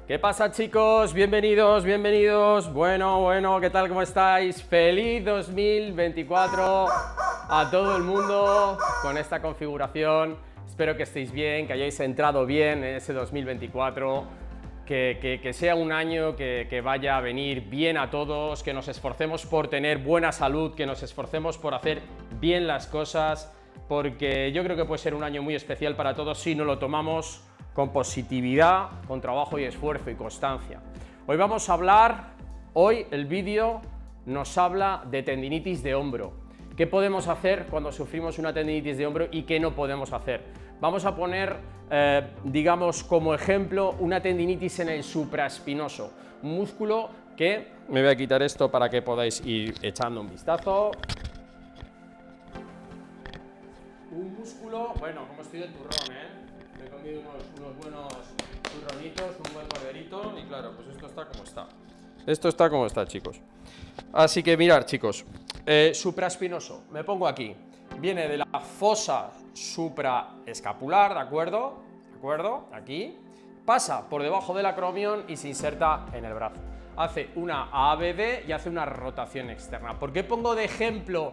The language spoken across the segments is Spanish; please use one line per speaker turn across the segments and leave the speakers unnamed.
¿Qué pasa, chicos? Bienvenidos, bienvenidos. Bueno, ¿qué tal? ¿Cómo estáis? ¡Feliz 2024 a todo el mundo con esta configuración! Espero que estéis bien, que hayáis entrado bien en ese 2024, que sea un año que vaya a venir bien a todos, que nos esforcemos por tener buena salud, que nos esforcemos por hacer bien las cosas, porque yo creo que puede ser un año muy especial para todos si nos lo tomamos con positividad, con trabajo y esfuerzo y constancia. Hoy el vídeo nos habla de tendinitis de hombro. ¿Qué podemos hacer cuando sufrimos una tendinitis de hombro y qué no podemos hacer? Vamos a poner, digamos, como ejemplo, una tendinitis en el supraespinoso, un músculo que, me voy a quitar esto para que podáis ir echando un vistazo. Un músculo, bueno, como estoy de turrón, me he comido unos buenos turronitos, un buen corderito y claro, pues esto está como está. Esto está como está, chicos. Así que mirad, chicos, supraespinoso, me pongo aquí. Viene de la fosa supraescapular, ¿de acuerdo? ¿De acuerdo? Aquí. Pasa por debajo del acromion y se inserta en el brazo. Hace una ABD y hace una rotación externa. ¿Por qué pongo de ejemplo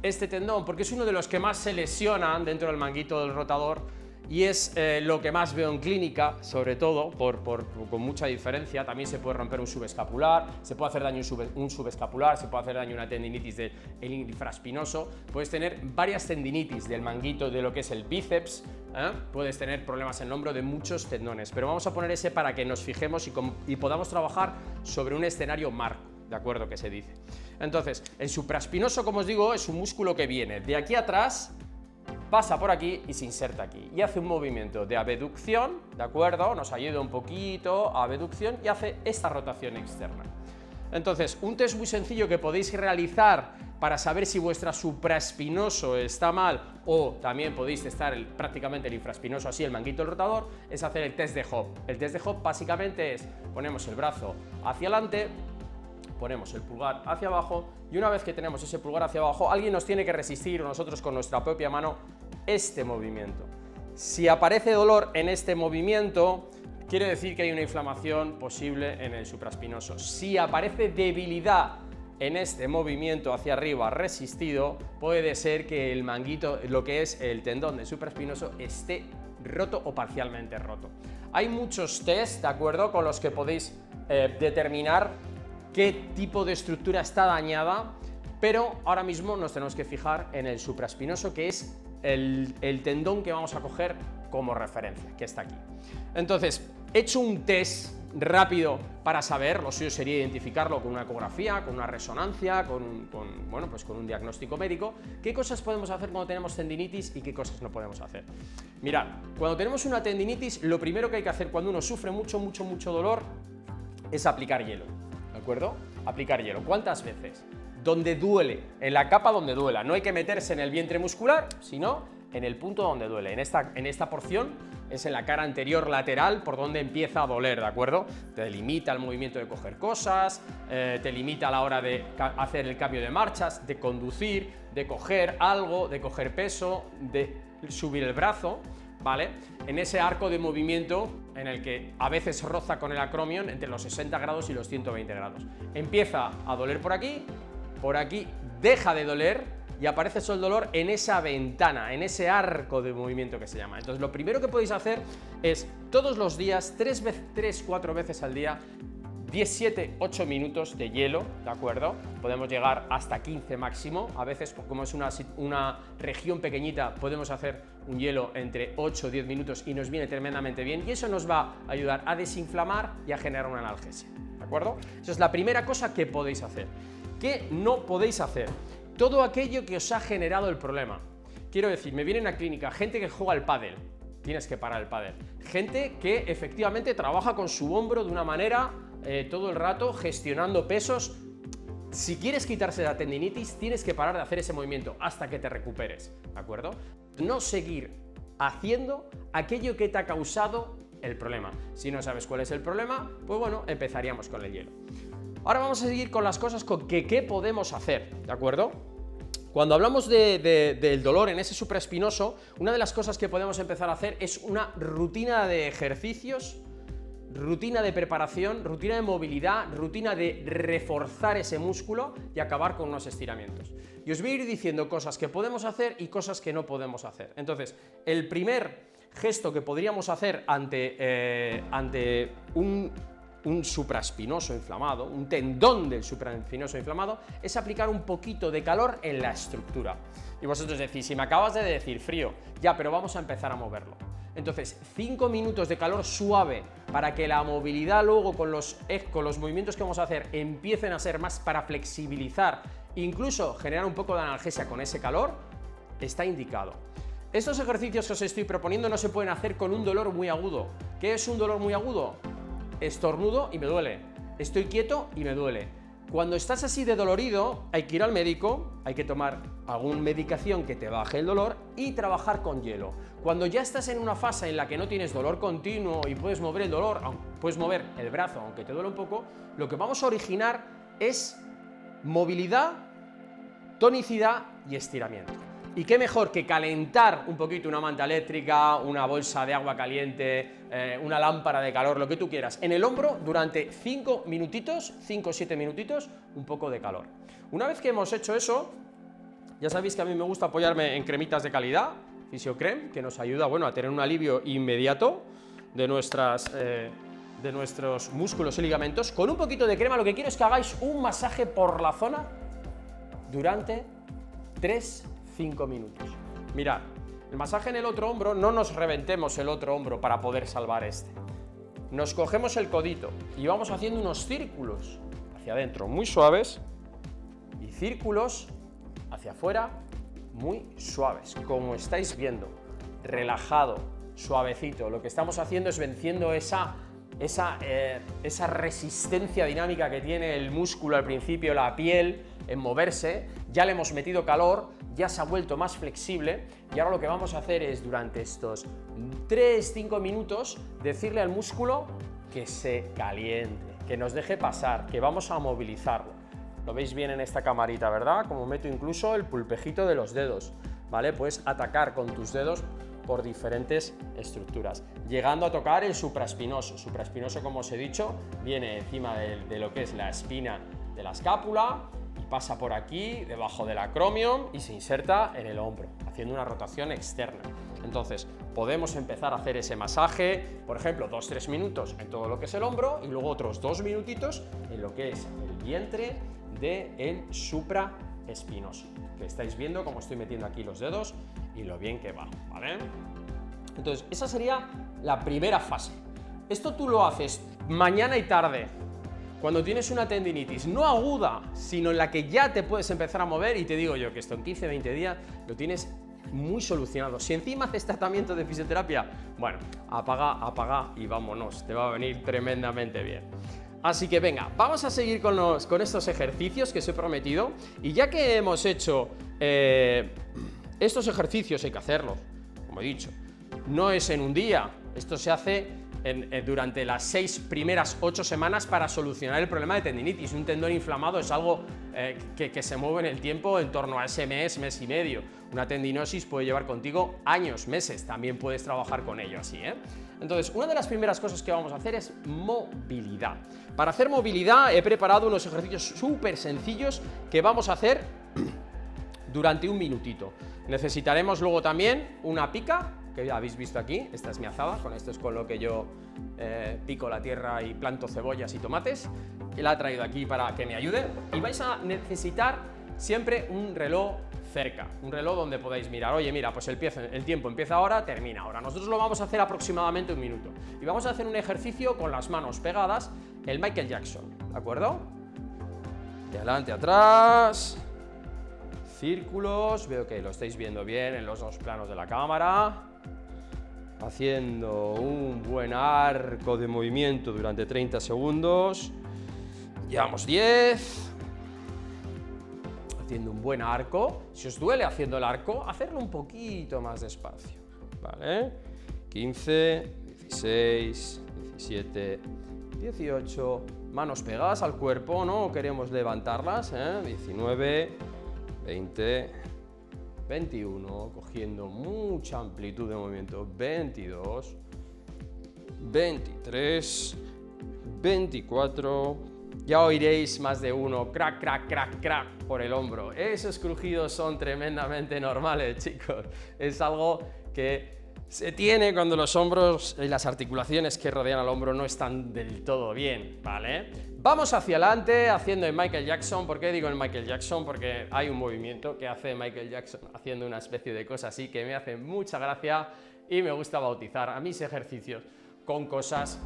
este tendón? Porque es uno de los que más se lesionan dentro del manguito del rotador y es lo que más veo en clínica, sobre todo, con mucha diferencia. También se puede romper un subescapular, se puede hacer daño un subescapular, se puede hacer daño una tendinitis del infraespinoso, puedes tener varias tendinitis del manguito de lo que es el bíceps, puedes tener problemas en el hombro de muchos tendones, pero vamos a poner ese para que nos fijemos y podamos trabajar sobre un escenario marco, ¿de acuerdo? Que se dice. Entonces, el supraespinoso, como os digo, es un músculo que viene de aquí atrás, pasa por aquí y se inserta aquí y hace un movimiento de abducción, ¿de acuerdo? Nos ayuda un poquito a abducción y hace esta rotación externa. Entonces, un test muy sencillo que podéis realizar para saber si vuestro supraespinoso está mal o también podéis testar prácticamente el infraespinoso, así el manguito del rotador, es hacer el test de Hop. El test de Hop básicamente es, ponemos el brazo hacia adelante, ponemos el pulgar hacia abajo y una vez que tenemos ese pulgar hacia abajo, alguien nos tiene que resistir, o nosotros con nuestra propia mano, este movimiento. Si aparece dolor en este movimiento, quiere decir que hay una inflamación posible en el supraespinoso. Si aparece debilidad en este movimiento hacia arriba resistido, puede ser que el manguito, lo que es el tendón del supraespinoso, esté roto o parcialmente roto. Hay muchos test, ¿de acuerdo?, con los que podéis determinar qué tipo de estructura está dañada, pero ahora mismo nos tenemos que fijar en el supraespinoso, que es el tendón que vamos a coger como referencia, que está aquí. Entonces, he hecho un test rápido para saber, lo suyo sería identificarlo con una ecografía, con una resonancia, con un diagnóstico médico, qué cosas podemos hacer cuando tenemos tendinitis y qué cosas no podemos hacer. Mirad, cuando tenemos una tendinitis, lo primero que hay que hacer cuando uno sufre mucho dolor es aplicar hielo, ¿de acuerdo? Aplicar hielo. ¿Cuántas veces? Donde duele, en la capa donde duela. No hay que meterse en el vientre muscular, sino en el punto donde duele. En esta porción es en la cara anterior lateral por donde empieza a doler, ¿de acuerdo? Te limita el movimiento de coger cosas, te limita a la hora de hacer el cambio de marchas, de conducir, de coger algo, de coger peso, de subir el brazo, ¿vale? En ese arco de movimiento en el que a veces roza con el acromion entre los 60 grados y los 120 grados. Empieza a doler por aquí deja de doler y aparece solo el dolor en esa ventana, en ese arco de movimiento que se llama. Entonces, lo primero que podéis hacer es todos los días, 3-4 veces al día, 7-8 minutos de hielo, ¿de acuerdo? Podemos llegar hasta 15 máximo, a veces como es una región pequeñita podemos hacer un hielo entre 8 o 10 minutos y nos viene tremendamente bien y eso nos va a ayudar a desinflamar y a generar una analgesia, ¿de acuerdo? Esa es la primera cosa que podéis hacer. ¿Qué no podéis hacer? Todo aquello que os ha generado el problema. Quiero decir, me viene a clínica gente que juega al pádel, tienes que parar el pádel. Gente que efectivamente trabaja con su hombro de una manera todo el rato gestionando pesos. Si quieres quitarse la tendinitis, tienes que parar de hacer ese movimiento hasta que te recuperes, ¿de acuerdo? No seguir haciendo aquello que te ha causado el problema. Si no sabes cuál es el problema, pues bueno, empezaríamos con el hielo. Ahora vamos a seguir con las cosas que ¿qué podemos hacer? ¿De acuerdo? Cuando hablamos del dolor en ese supraespinoso, una de las cosas que podemos empezar a hacer es una rutina de ejercicios rutina de preparación, rutina de movilidad, rutina de reforzar ese músculo y acabar con unos estiramientos. Y os voy a ir diciendo cosas que podemos hacer y cosas que no podemos hacer. Entonces, el primer gesto que podríamos hacer ante un supraespinoso inflamado, un tendón del supraespinoso inflamado, es aplicar un poquito de calor en la estructura. Y vosotros decís, si me acabas de decir frío, ya, pero vamos a empezar a moverlo. Entonces, 5 minutos de calor suave para que la movilidad luego con los movimientos que vamos a hacer empiecen a ser más para flexibilizar, incluso generar un poco de analgesia con ese calor, está indicado. Estos ejercicios que os estoy proponiendo no se pueden hacer con un dolor muy agudo. ¿Qué es un dolor muy agudo? Estornudo y me duele, estoy quieto y me duele. Cuando estás así de dolorido, hay que ir al médico, hay que tomar alguna medicación que te baje el dolor y trabajar con hielo. Cuando ya estás en una fase en la que no tienes dolor continuo y puedes mover el dolor, puedes mover el brazo aunque te duele un poco, lo que vamos a originar es movilidad, tonicidad y estiramiento. Y qué mejor que calentar un poquito una manta eléctrica, una bolsa de agua caliente, una lámpara de calor, lo que tú quieras, en el hombro durante 5 minutitos, 5 o 7 minutitos, un poco de calor. Una vez que hemos hecho eso, ya sabéis que a mí me gusta apoyarme en cremitas de calidad, Fisiocrem, que nos ayuda, bueno, a tener un alivio inmediato de nuestros músculos y ligamentos. Con un poquito de crema lo que quiero es que hagáis un masaje por la zona durante 3-5 minutos. Mirad, el masaje en el otro hombro, no nos reventemos el otro hombro para poder salvar este. Nos cogemos el codito y vamos haciendo unos círculos hacia adentro muy suaves y círculos hacia afuera muy suaves, como estáis viendo, relajado, suavecito. Lo que estamos haciendo es venciendo esa resistencia dinámica que tiene el músculo al principio, la piel, en moverse. Ya le hemos metido calor, ya se ha vuelto más flexible y ahora lo que vamos a hacer es durante estos 3-5 minutos decirle al músculo que se caliente, que nos deje pasar, que vamos a movilizarlo. Lo veis bien en esta camarita, ¿verdad? Como meto incluso el pulpejito de los dedos, ¿vale? Puedes atacar con tus dedos por diferentes estructuras, llegando a tocar el supraespinoso. Supraespinoso, como os he dicho, viene encima de lo que es la espina de la escápula y pasa por aquí, debajo del acromion y se inserta en el hombro, haciendo una rotación externa. Entonces, podemos empezar a hacer ese masaje, por ejemplo, 2-3 minutos en todo lo que es el hombro y luego otros 2 minutitos en lo que es el vientre del supraespinoso, que estáis viendo cómo estoy metiendo aquí los dedos y lo bien que va, ¿vale? Entonces, esa sería la primera fase. Esto tú lo haces mañana y tarde, cuando tienes una tendinitis, no aguda, sino en la que ya te puedes empezar a mover, y te digo yo que esto en 15-20 días lo tienes muy solucionado. Si encima haces tratamiento de fisioterapia, bueno, apaga y vámonos, te va a venir tremendamente bien. Así que venga, vamos a seguir con estos ejercicios que os he prometido, y ya que hemos hecho estos ejercicios, hay que hacerlos, como he dicho, no es en un día, esto se hace durante las 6 primeras 8 semanas para solucionar el problema de tendinitis. Un tendón inflamado es algo que se mueve en el tiempo en torno a ese mes y medio. Una tendinosis puede llevar contigo años, meses, también puedes trabajar con ello así, ¿eh? Entonces, una de las primeras cosas que vamos a hacer es movilidad. Para hacer movilidad he preparado unos ejercicios súper sencillos que vamos a hacer durante un minutito. Necesitaremos luego también una pica, que ya habéis visto aquí, esta es mi azada, con esto es con lo que yo pico la tierra y planto cebollas y tomates, y la he traído aquí para que me ayude. Y vais a necesitar siempre un reloj cerca, un reloj donde podáis mirar, oye, mira, pues el tiempo empieza ahora, termina ahora. Nosotros lo vamos a hacer aproximadamente un minuto y vamos a hacer un ejercicio con las manos pegadas, el Michael Jackson, ¿de acuerdo? De adelante a atrás, círculos, veo que lo estáis viendo bien en los dos planos de la cámara, haciendo un buen arco de movimiento durante 30 segundos, llevamos 10, haciendo un buen arco. Si os duele haciendo el arco, hacerlo un poquito más despacio, ¿vale? 15, 16, 17, 18, manos pegadas al cuerpo, no queremos levantarlas, 19, 20, 21, cogiendo mucha amplitud de movimiento, 22, 23, 24. Ya oiréis más de uno, crack, crack, crack, crack, por el hombro. Esos crujidos son tremendamente normales, chicos. Es algo que se tiene cuando los hombros y las articulaciones que rodean al hombro no están del todo bien, ¿vale? Vamos hacia adelante haciendo en Michael Jackson. ¿Por qué digo en Michael Jackson? Porque hay un movimiento que hace Michael Jackson haciendo una especie de cosa así que me hace mucha gracia y me gusta bautizar a mis ejercicios con cosas,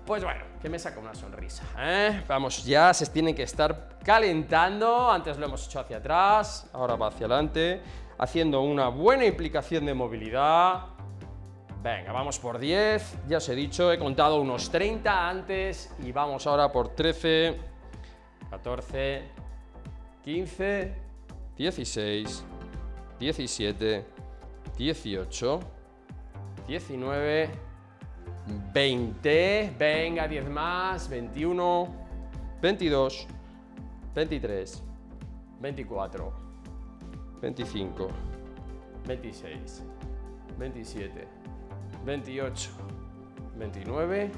pues bueno, que me saca una sonrisa, ¿eh? Vamos, ya se tienen que estar calentando. Antes lo hemos hecho hacia atrás, ahora va hacia adelante, haciendo una buena implicación de movilidad. Venga, vamos por 10, ya os he dicho, he contado unos 30 antes y vamos ahora por 13, 14, 15, 16, 17, 18, 19, 20, venga, 10 más, 21, 22, 23, 24, 25, 26, 27, 28, 29,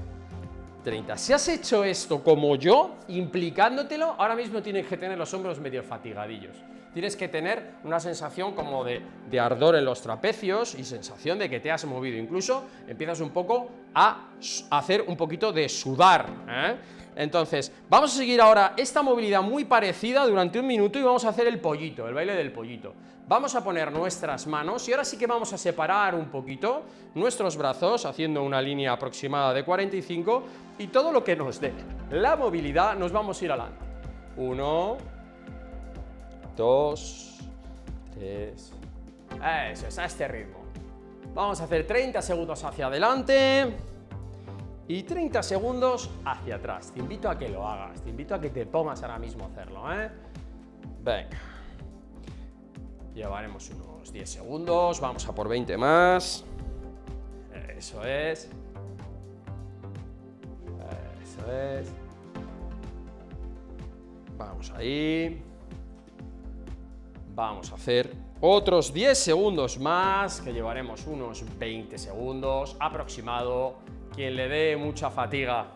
30. Si has hecho esto como yo, implicándotelo, ahora mismo tienes que tener los hombros medio fatigadillos. Tienes que tener una sensación como de ardor en los trapecios y sensación de que te has movido. Incluso empiezas un poco a hacer un poquito de sudar, ¿eh? Entonces, vamos a seguir ahora esta movilidad muy parecida durante un minuto y vamos a hacer el pollito, el baile del pollito. Vamos a poner nuestras manos y ahora sí que vamos a separar un poquito nuestros brazos haciendo una línea aproximada de 45 y todo lo que nos dé la movilidad nos vamos a ir adelante. 1, 2, 3, eso es, a este ritmo. Vamos a hacer 30 segundos hacia adelante y 30 segundos hacia atrás. Te invito a que lo hagas, te invito a que te pongas ahora mismo a hacerlo, ¿eh? Venga. Llevaremos unos 10 segundos, vamos a por 20 más. Eso es. Eso es. Vamos ahí. Vamos a hacer otros 10 segundos más, que llevaremos unos 20 segundos aproximado. Quien le dé mucha fatiga,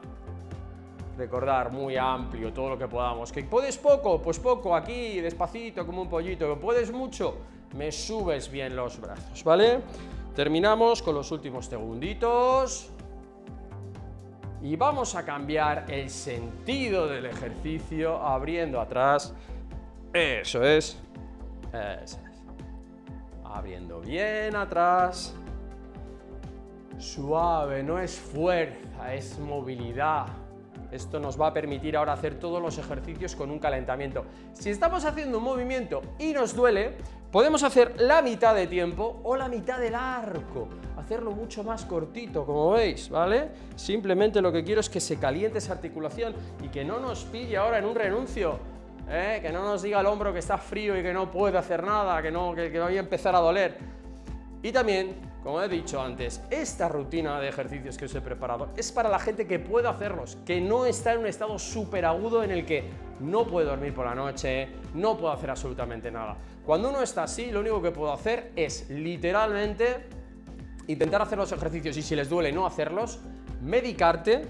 recordar muy amplio todo lo que podamos. ¿Que puedes poco? Pues poco, aquí, despacito, como un pollito. ¿Que puedes mucho? Me subes bien los brazos, ¿vale? Terminamos con los últimos segunditos. Y vamos a cambiar el sentido del ejercicio, abriendo atrás. Eso es. Eso es. Abriendo bien atrás. Suave, no es fuerza, es movilidad. Esto nos va a permitir ahora hacer todos los ejercicios con un calentamiento. Si estamos haciendo un movimiento y nos duele, podemos hacer la mitad de tiempo o la mitad del arco. Hacerlo mucho más cortito, como veis, ¿vale? Simplemente lo que quiero es que se caliente esa articulación y que no nos pille ahora en un renuncio. Que no nos diga el hombro que está frío y que no puede hacer nada, que voy a empezar a doler. Y también, como he dicho antes, esta rutina de ejercicios que os he preparado es para la gente que puede hacerlos, que no está en un estado súper agudo en el que no puede dormir por la noche, no puede hacer absolutamente nada. Cuando uno está así, lo único que puedo hacer es literalmente intentar hacer los ejercicios y si les duele no hacerlos, medicarte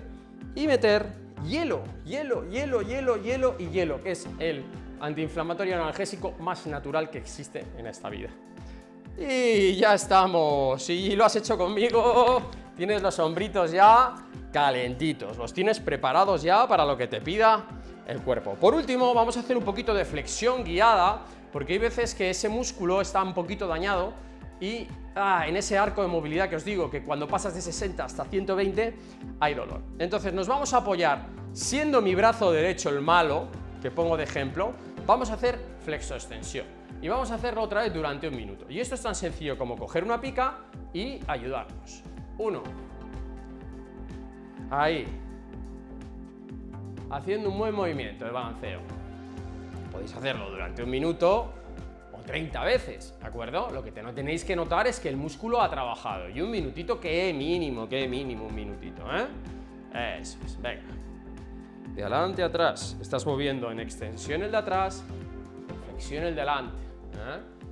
y meter hielo, hielo, hielo, hielo, hielo y hielo, que es el antiinflamatorio analgésico más natural que existe en esta vida. Y ya estamos. Si lo has hecho conmigo, tienes los hombritos ya calentitos, los tienes preparados ya para lo que te pida el cuerpo. Por último, vamos a hacer un poquito de flexión guiada, porque hay veces que ese músculo está un poquito dañado y en ese arco de movilidad que os digo, que cuando pasas de 60 hasta 120 hay dolor. Entonces nos vamos a apoyar, siendo mi brazo derecho el malo, que pongo de ejemplo, vamos a hacer flexoextensión. Y vamos a hacerlo otra vez durante un minuto. Y esto es tan sencillo como coger una pica y ayudarnos. 1. Ahí. Haciendo un buen movimiento de balanceo. Podéis hacerlo durante un minuto o 30 veces, ¿de acuerdo? Lo que no tenéis que notar es que el músculo ha trabajado. Y un minutito, que mínimo, un minutito, ¿eh? Eso es, venga. De adelante a atrás. Estás moviendo en extensión el de atrás, en flexión el de adelante.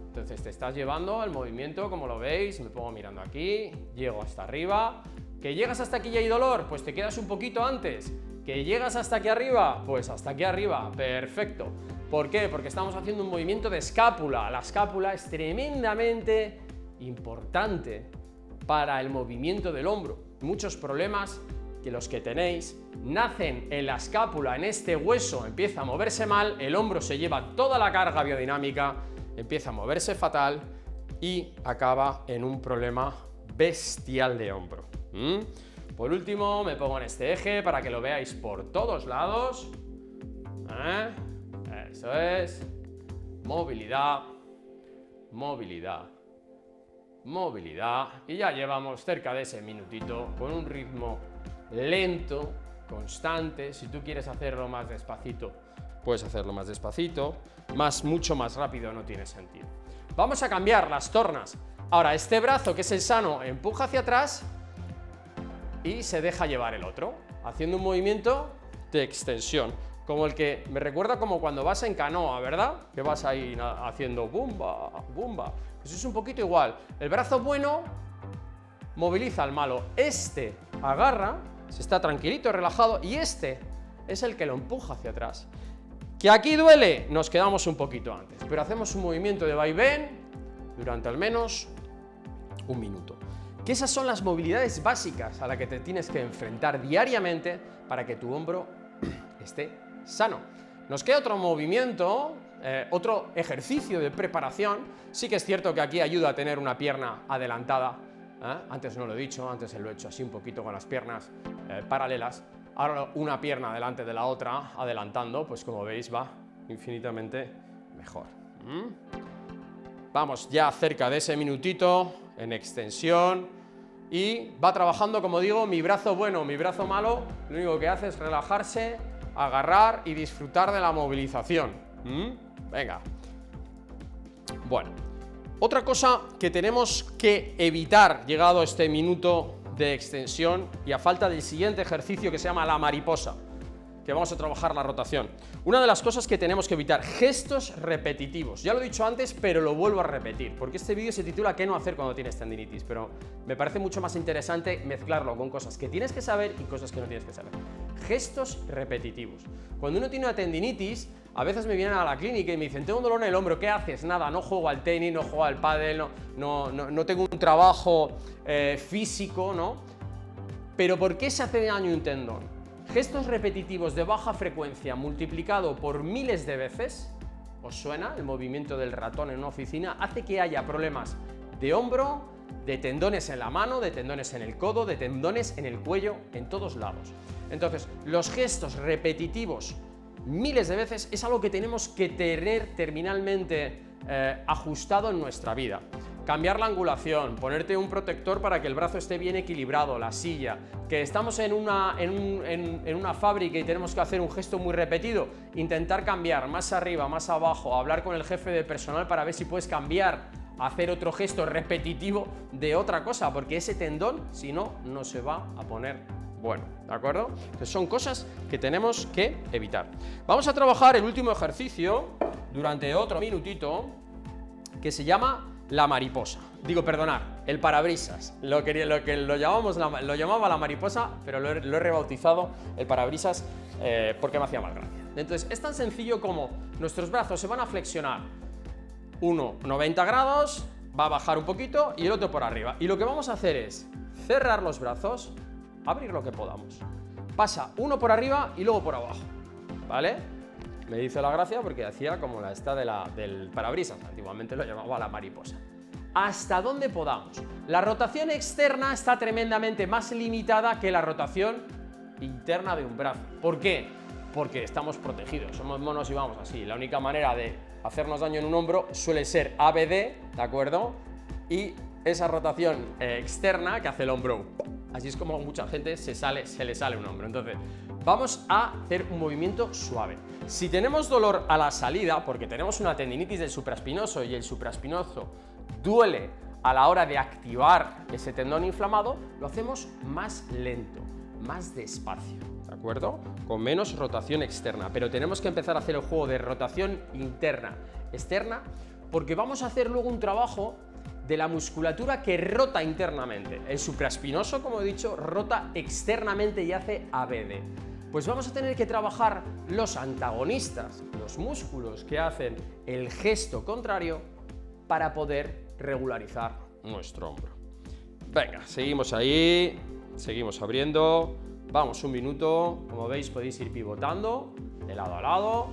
Entonces te estás llevando al movimiento, como lo veis, me pongo mirando aquí, llego hasta arriba. ¿Que llegas hasta aquí y hay dolor? Pues te quedas un poquito antes ¿Que llegas hasta aquí arriba? Pues hasta aquí arriba, perfecto. ¿Por qué? Porque estamos haciendo un movimiento de escápula. La escápula es tremendamente importante para el movimiento del hombro. Muchos problemas que los que tenéis nacen en la escápula, en este hueso, empieza a moverse mal, el hombro se lleva toda la carga biodinámica, empieza a moverse fatal y acaba en un problema bestial de hombro. Por último, me pongo en este eje para que lo veáis por todos lados. Eso es. Movilidad, movilidad, movilidad. Y ya llevamos cerca de ese minutito con un ritmo lento, constante. Si tú quieres hacerlo más despacito, puedes hacerlo más despacito. Mucho más rápido no tiene sentido. Vamos a cambiar las tornas. Ahora, este brazo, que es el sano, empuja hacia atrás y se deja llevar el otro, haciendo un movimiento de extensión, como el que me recuerda como cuando vas en canoa, ¿verdad? Que vas ahí haciendo bumba, bumba. Pues es un poquito igual. El brazo bueno moviliza al malo. Este agarra, se está tranquilito, relajado, y este es el que lo empuja hacia atrás. ¿Que aquí duele? Nos quedamos un poquito antes, pero hacemos un movimiento de vaivén durante al menos un minuto. Que esas son las movilidades básicas a las que te tienes que enfrentar diariamente para que tu hombro esté sano. Nos queda otro movimiento, otro ejercicio de preparación. Sí que es cierto que aquí ayuda a tener una pierna adelantada. Antes no lo he dicho, antes lo he hecho así un poquito con las piernas paralelas. Ahora una pierna delante de la otra, adelantando, pues como veis va infinitamente mejor. Vamos ya cerca de ese minutito en extensión y va trabajando, como digo, mi brazo bueno, mi brazo malo. Lo único que hace es relajarse, agarrar y disfrutar de la movilización. Venga. Bueno, otra cosa que tenemos que evitar llegado a este minuto de extensión y a falta del siguiente ejercicio que se llama la mariposa, que vamos a trabajar la rotación. Una de las cosas que tenemos que evitar, gestos repetitivos. Ya lo he dicho antes, pero lo vuelvo a repetir, porque este vídeo se titula ¿Qué no hacer cuando tienes tendinitis? Pero me parece mucho más interesante mezclarlo con cosas que tienes que saber y cosas que no tienes que saber. Gestos repetitivos. Cuando uno tiene una tendinitis, a veces me vienen a la clínica y me dicen, tengo un dolor en el hombro, ¿qué haces? Nada, no juego al tenis, no juego al pádel, no tengo un trabajo físico, ¿no? Pero ¿por qué se hace daño un tendón? Gestos repetitivos de baja frecuencia multiplicado por miles de veces, ¿os suena? El movimiento del ratón en una oficina hace que haya problemas de hombro, de tendones en la mano, de tendones en el codo, de tendones en el cuello, en todos lados. Entonces, los gestos repetitivos miles de veces es algo que tenemos que tener terminalmente ajustado en nuestra vida. Cambiar la angulación, ponerte un protector para que el brazo esté bien equilibrado, la silla, que estamos en una fábrica y tenemos que hacer un gesto muy repetido, intentar cambiar más arriba, más abajo, hablar con el jefe de personal para ver si puedes cambiar, hacer otro gesto repetitivo de otra cosa, porque ese tendón, si no, no se va a poner bueno, ¿de acuerdo? Entonces son cosas que tenemos que evitar. Vamos a trabajar el último ejercicio durante otro minutito, que se llama la mariposa. Digo, perdonar, el parabrisas. Lo llamaba la mariposa, pero lo he rebautizado el parabrisas porque me hacía mal gracia. Entonces, es tan sencillo como nuestros brazos se van a flexionar. Uno 90 grados, va a bajar un poquito y el otro por arriba. Y lo que vamos a hacer es cerrar los brazos, abrir lo que podamos. Pasa uno por arriba y luego por abajo, ¿vale? Me hizo la gracia porque hacía como la esta del parabrisas, antiguamente lo llamaba la mariposa. Hasta donde podamos. La rotación externa está tremendamente más limitada que la rotación interna de un brazo. ¿Por qué? Porque estamos protegidos, somos monos y vamos así. La única manera de hacernos daño en un hombro suele ser ABD, ¿de acuerdo? Y esa rotación externa que hace el hombro. Así es como mucha gente se le sale un hombro. Entonces, vamos a hacer un movimiento suave. Si tenemos dolor a la salida, porque tenemos una tendinitis del supraespinoso y el supraespinoso duele a la hora de activar ese tendón inflamado, lo hacemos más lento, más despacio, ¿de acuerdo? Con menos rotación externa, pero tenemos que empezar a hacer el juego de rotación interna, externa, porque vamos a hacer luego un trabajo de la musculatura que rota internamente. El supraespinoso, como he dicho, rota externamente y hace ABD. Pues vamos a tener que trabajar los antagonistas, los músculos que hacen el gesto contrario para poder regularizar nuestro hombro. Venga, seguimos ahí, seguimos abriendo, vamos un minuto, como veis podéis ir pivotando de lado a lado,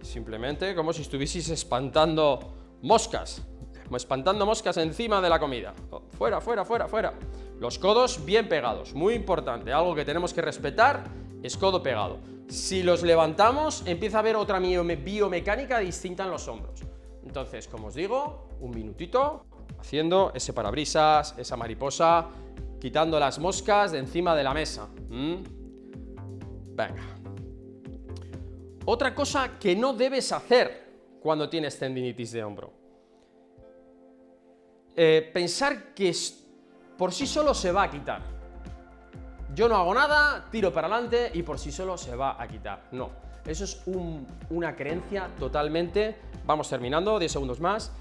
simplemente como si estuvieseis espantando moscas encima de la comida. Fuera, fuera, fuera, fuera. Los codos bien pegados, muy importante, algo que tenemos que respetar es codo pegado. Si los levantamos, empieza a haber otra biomecánica distinta en los hombros. Entonces, como os digo, un minutito haciendo ese parabrisas, esa mariposa, quitando las moscas de encima de la mesa. Venga. Otra cosa que no debes hacer cuando tienes tendinitis de hombro. Pensar que por sí solo se va a quitar. Yo no hago nada, tiro para adelante y por sí solo se va a quitar. No, eso es una creencia totalmente... Vamos terminando, 10 segundos más.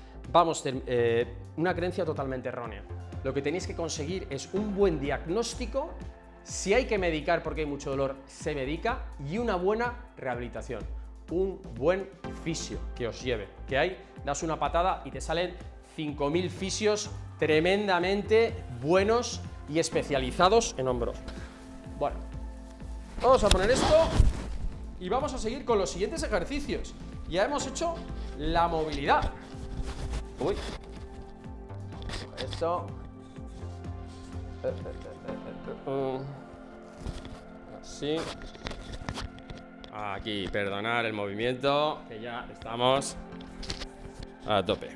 Una creencia totalmente errónea. Lo que tenéis que conseguir es un buen diagnóstico. Si hay que medicar porque hay mucho dolor, se medica, y una buena rehabilitación. Un buen fisio que os lleve. Que hay, das una patada y te salen 5.000 fisios tremendamente buenos y especializados en hombros. Bueno, vamos a poner esto y vamos a seguir con los siguientes ejercicios. Ya hemos hecho la movilidad. Uy. Esto. Así. Aquí, perdonar el movimiento, que ya estamos a tope.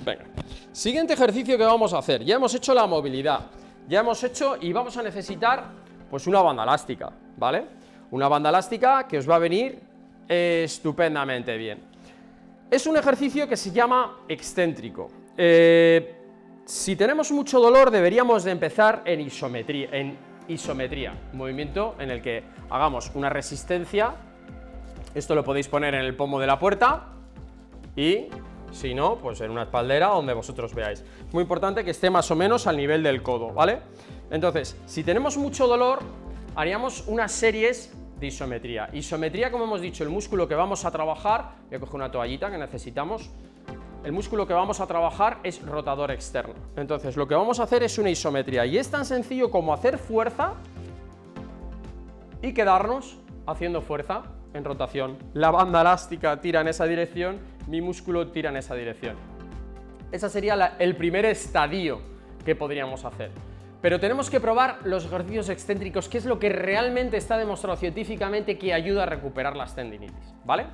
Venga. Siguiente ejercicio que vamos a hacer. Ya hemos hecho la movilidad. Ya hemos hecho y vamos a necesitar pues una banda elástica, ¿vale? Una banda elástica que os va a venir estupendamente bien. Es un ejercicio que se llama excéntrico. Si tenemos mucho dolor deberíamos de empezar en isometría, un movimiento en el que hagamos una resistencia. Esto lo podéis poner en el pomo de la puerta y, si no, pues en una espaldera donde vosotros veáis. Muy importante que esté más o menos al nivel del codo, ¿vale? Entonces, si tenemos mucho dolor, haríamos unas series de isometría. Isometría, como hemos dicho, el músculo que vamos a trabajar, voy a coger una toallita que necesitamos, el músculo que vamos a trabajar es rotador externo. Entonces, lo que vamos a hacer es una isometría y es tan sencillo como hacer fuerza y quedarnos haciendo fuerza en rotación. La banda elástica tira en esa dirección, mi músculo tira en esa dirección. Ese sería el primer estadio que podríamos hacer. Pero tenemos que probar los ejercicios excéntricos, que es lo que realmente está demostrado científicamente que ayuda a recuperar las tendinitis, ¿vale?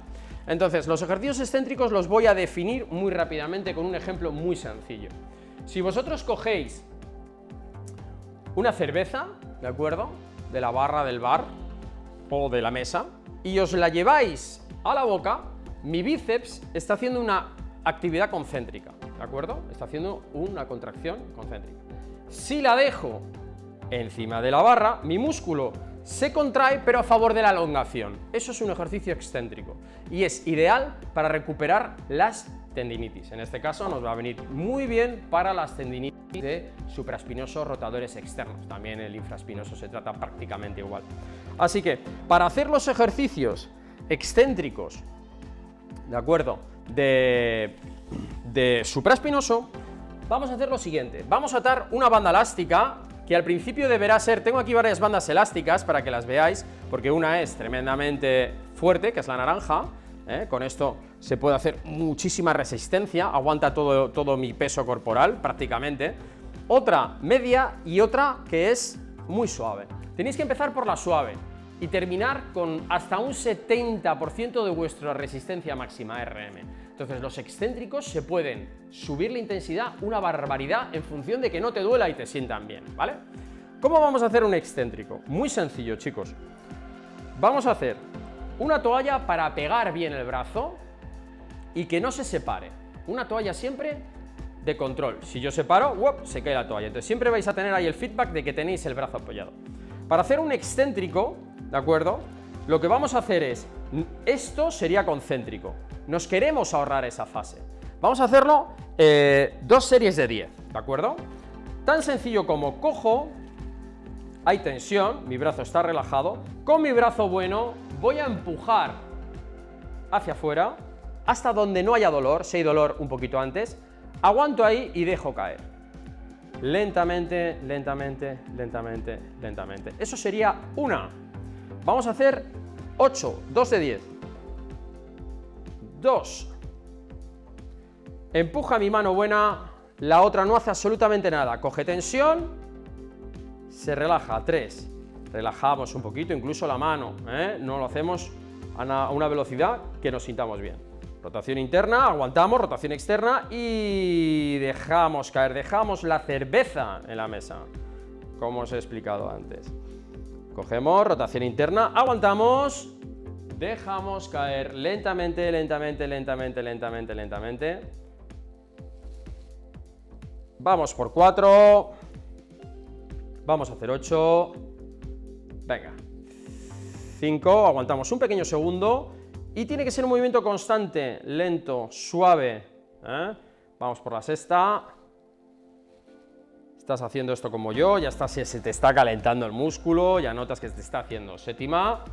Entonces, los ejercicios excéntricos los voy a definir muy rápidamente con un ejemplo muy sencillo. Si vosotros cogéis una cerveza, ¿de acuerdo?, de la barra del bar o de la mesa, y os la lleváis a la boca, mi bíceps está haciendo una actividad concéntrica, ¿de acuerdo? Está haciendo una contracción concéntrica. Si la dejo encima de la barra, mi músculo se contrae, pero a favor de la elongación. Eso es un ejercicio excéntrico y es ideal para recuperar las tendinitis. En este caso nos va a venir muy bien para las tendinitis de supraespinosos rotadores externos. También el infraespinoso se trata prácticamente igual. Así que, para hacer los ejercicios excéntricos, ¿de acuerdo?, de supraespinoso, vamos a hacer lo siguiente. Vamos a atar una banda elástica que al principio deberá ser... Tengo aquí varias bandas elásticas para que las veáis, porque una es tremendamente fuerte, que es la naranja. Con esto se puede hacer muchísima resistencia, aguanta todo mi peso corporal prácticamente. Otra media y otra que es muy suave. Tenéis que empezar por la suave y terminar con hasta un 70% de vuestra resistencia máxima RM. Entonces los excéntricos se pueden subir la intensidad una barbaridad en función de que no te duela y te sientan bien, ¿vale? ¿Cómo vamos a hacer un excéntrico? Muy sencillo, chicos. Vamos a hacer una toalla para pegar bien el brazo y que no se separe. Una toalla siempre de control. Si yo separo, ¡wop!, se cae la toalla. Entonces siempre vais a tener ahí el feedback de que tenéis el brazo apoyado. Para hacer un excéntrico, ¿de acuerdo?, lo que vamos a hacer es, esto sería concéntrico. Nos queremos ahorrar esa fase. Vamos a hacerlo 2 series de 10, ¿de acuerdo? Tan sencillo como cojo, hay tensión, mi brazo está relajado, con mi brazo bueno voy a empujar hacia afuera, hasta donde no haya dolor, si hay dolor un poquito antes, aguanto ahí y dejo caer. Lentamente, lentamente, lentamente, lentamente. Eso sería una. Vamos a hacer 8, 2 de 10. 2. Empuja mi mano buena, la otra no hace absolutamente nada. Coge tensión, se relaja. 3. Relajamos un poquito, incluso la mano, no lo hacemos a una velocidad que nos sintamos bien. Rotación interna, aguantamos, rotación externa y dejamos caer, dejamos la cerveza en la mesa, como os he explicado antes. Cogemos, rotación interna, aguantamos, dejamos caer lentamente, lentamente, lentamente, lentamente, lentamente. Vamos por 4, vamos a hacer 8, venga, 5, aguantamos un pequeño segundo. Y tiene que ser un movimiento constante, lento, suave. Vamos por la sexta. Estás haciendo esto como yo, ya se te está calentando el músculo, ya notas que te está haciendo. Séptima,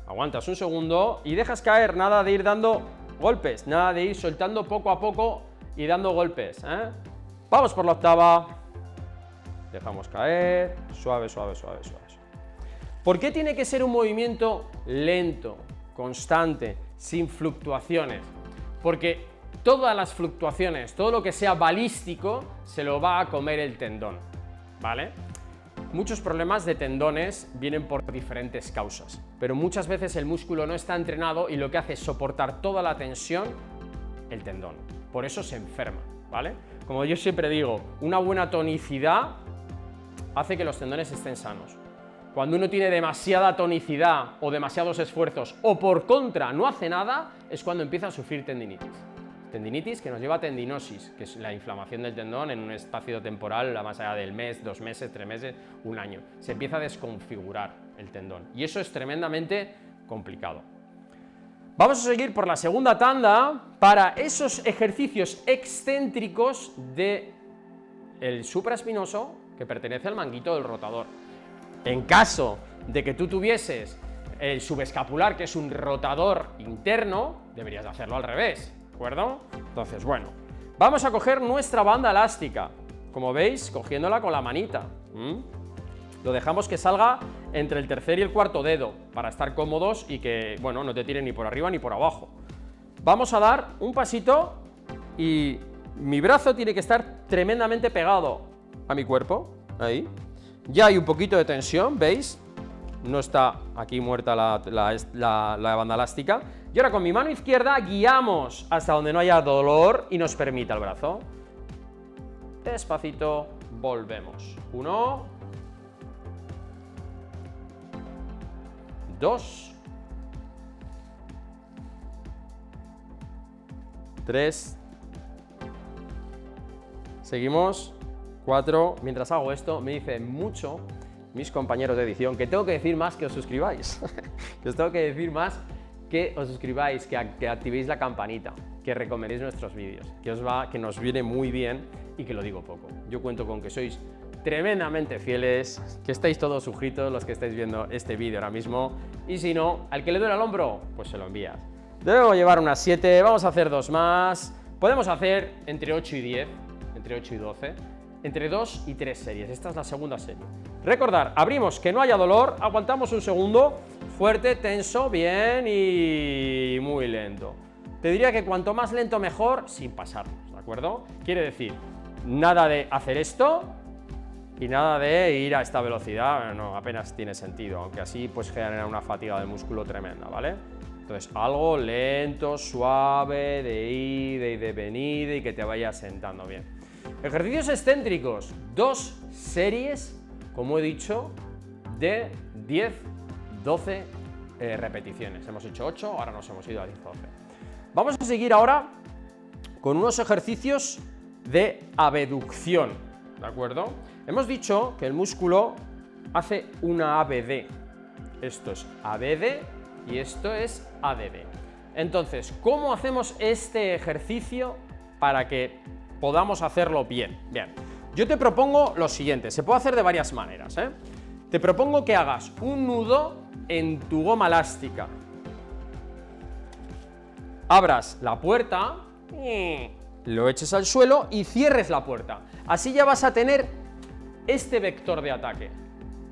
aguantas un segundo y dejas caer, nada de ir dando golpes, nada de ir soltando poco a poco y dando golpes. Vamos por la octava. Dejamos caer, suave, suave, suave, suave. ¿Por qué tiene que ser un movimiento lento, constante, sin fluctuaciones? Porque todas las fluctuaciones, todo lo que sea balístico, se lo va a comer el tendón, ¿vale? Muchos problemas de tendones vienen por diferentes causas, pero muchas veces el músculo no está entrenado y lo que hace es soportar toda la tensión el tendón. Por eso se enferma, ¿vale? Como yo siempre digo, una buena tonicidad hace que los tendones estén sanos. Cuando uno tiene demasiada tonicidad o demasiados esfuerzos o por contra no hace nada, es cuando empieza a sufrir tendinitis. Tendinitis que nos lleva a tendinosis, que es la inflamación del tendón en un espacio temporal más allá del mes, 2 meses, 3 meses, un año. Se empieza a desconfigurar el tendón y eso es tremendamente complicado. Vamos a seguir por la segunda tanda para esos ejercicios excéntricos del supraespinoso que pertenece al manguito del rotador. En caso de que tú tuvieses el subescapular, que es un rotador interno, deberías de hacerlo al revés, ¿de acuerdo? Entonces, bueno, vamos a coger nuestra banda elástica, como veis, cogiéndola con la manita. Lo dejamos que salga entre el tercer y el cuarto dedo, para estar cómodos y que, bueno, no te tiren ni por arriba ni por abajo. Vamos a dar un pasito y mi brazo tiene que estar tremendamente pegado a mi cuerpo, ahí. Ya hay un poquito de tensión, ¿veis? No está aquí muerta la banda elástica. Y ahora con mi mano izquierda guiamos hasta donde no haya dolor y nos permita el brazo. Despacito, volvemos. 1, 2, 3. Seguimos. 4, mientras hago esto, me dicen mucho mis compañeros de edición que tengo que decir más que os suscribáis. Que os tengo que decir más que os suscribáis, que activéis la campanita, que recomendéis nuestros vídeos, que nos viene muy bien y que lo digo poco. Yo cuento con que sois tremendamente fieles, que estáis todos suscritos los que estáis viendo este vídeo ahora mismo, y si no, al que le duele el hombro, pues se lo envías. Debemos llevar unas 7, vamos a hacer 2 más, podemos hacer entre 8 y 10, entre 8 y 12, entre 2 y 3 series, esta es la segunda serie. Recordar, abrimos, que no haya dolor, aguantamos un segundo, fuerte, tenso, bien y muy lento. Te diría que cuanto más lento mejor, sin pasarnos, ¿de acuerdo? Quiere decir, nada de hacer esto y nada de ir a esta velocidad, no, apenas tiene sentido, aunque así pues genera una fatiga del músculo tremenda, ¿vale? Entonces, algo lento, suave, de ida y de venida y que te vaya sentando bien. Ejercicios excéntricos, 2 series, como he dicho, de 10, 12 repeticiones. Hemos hecho 8, ahora nos hemos ido a 10, 12. Vamos a seguir ahora con unos ejercicios de abducción, ¿de acuerdo? Hemos dicho que el músculo hace una ABD. Esto es ABD y esto es ADD. Entonces, ¿cómo hacemos este ejercicio para que podamos hacerlo bien? Bien, yo te propongo lo siguiente, se puede hacer de varias maneras, Te propongo que hagas un nudo en tu goma elástica. Abras la puerta, lo eches al suelo y cierres la puerta. Así ya vas a tener este vector de ataque.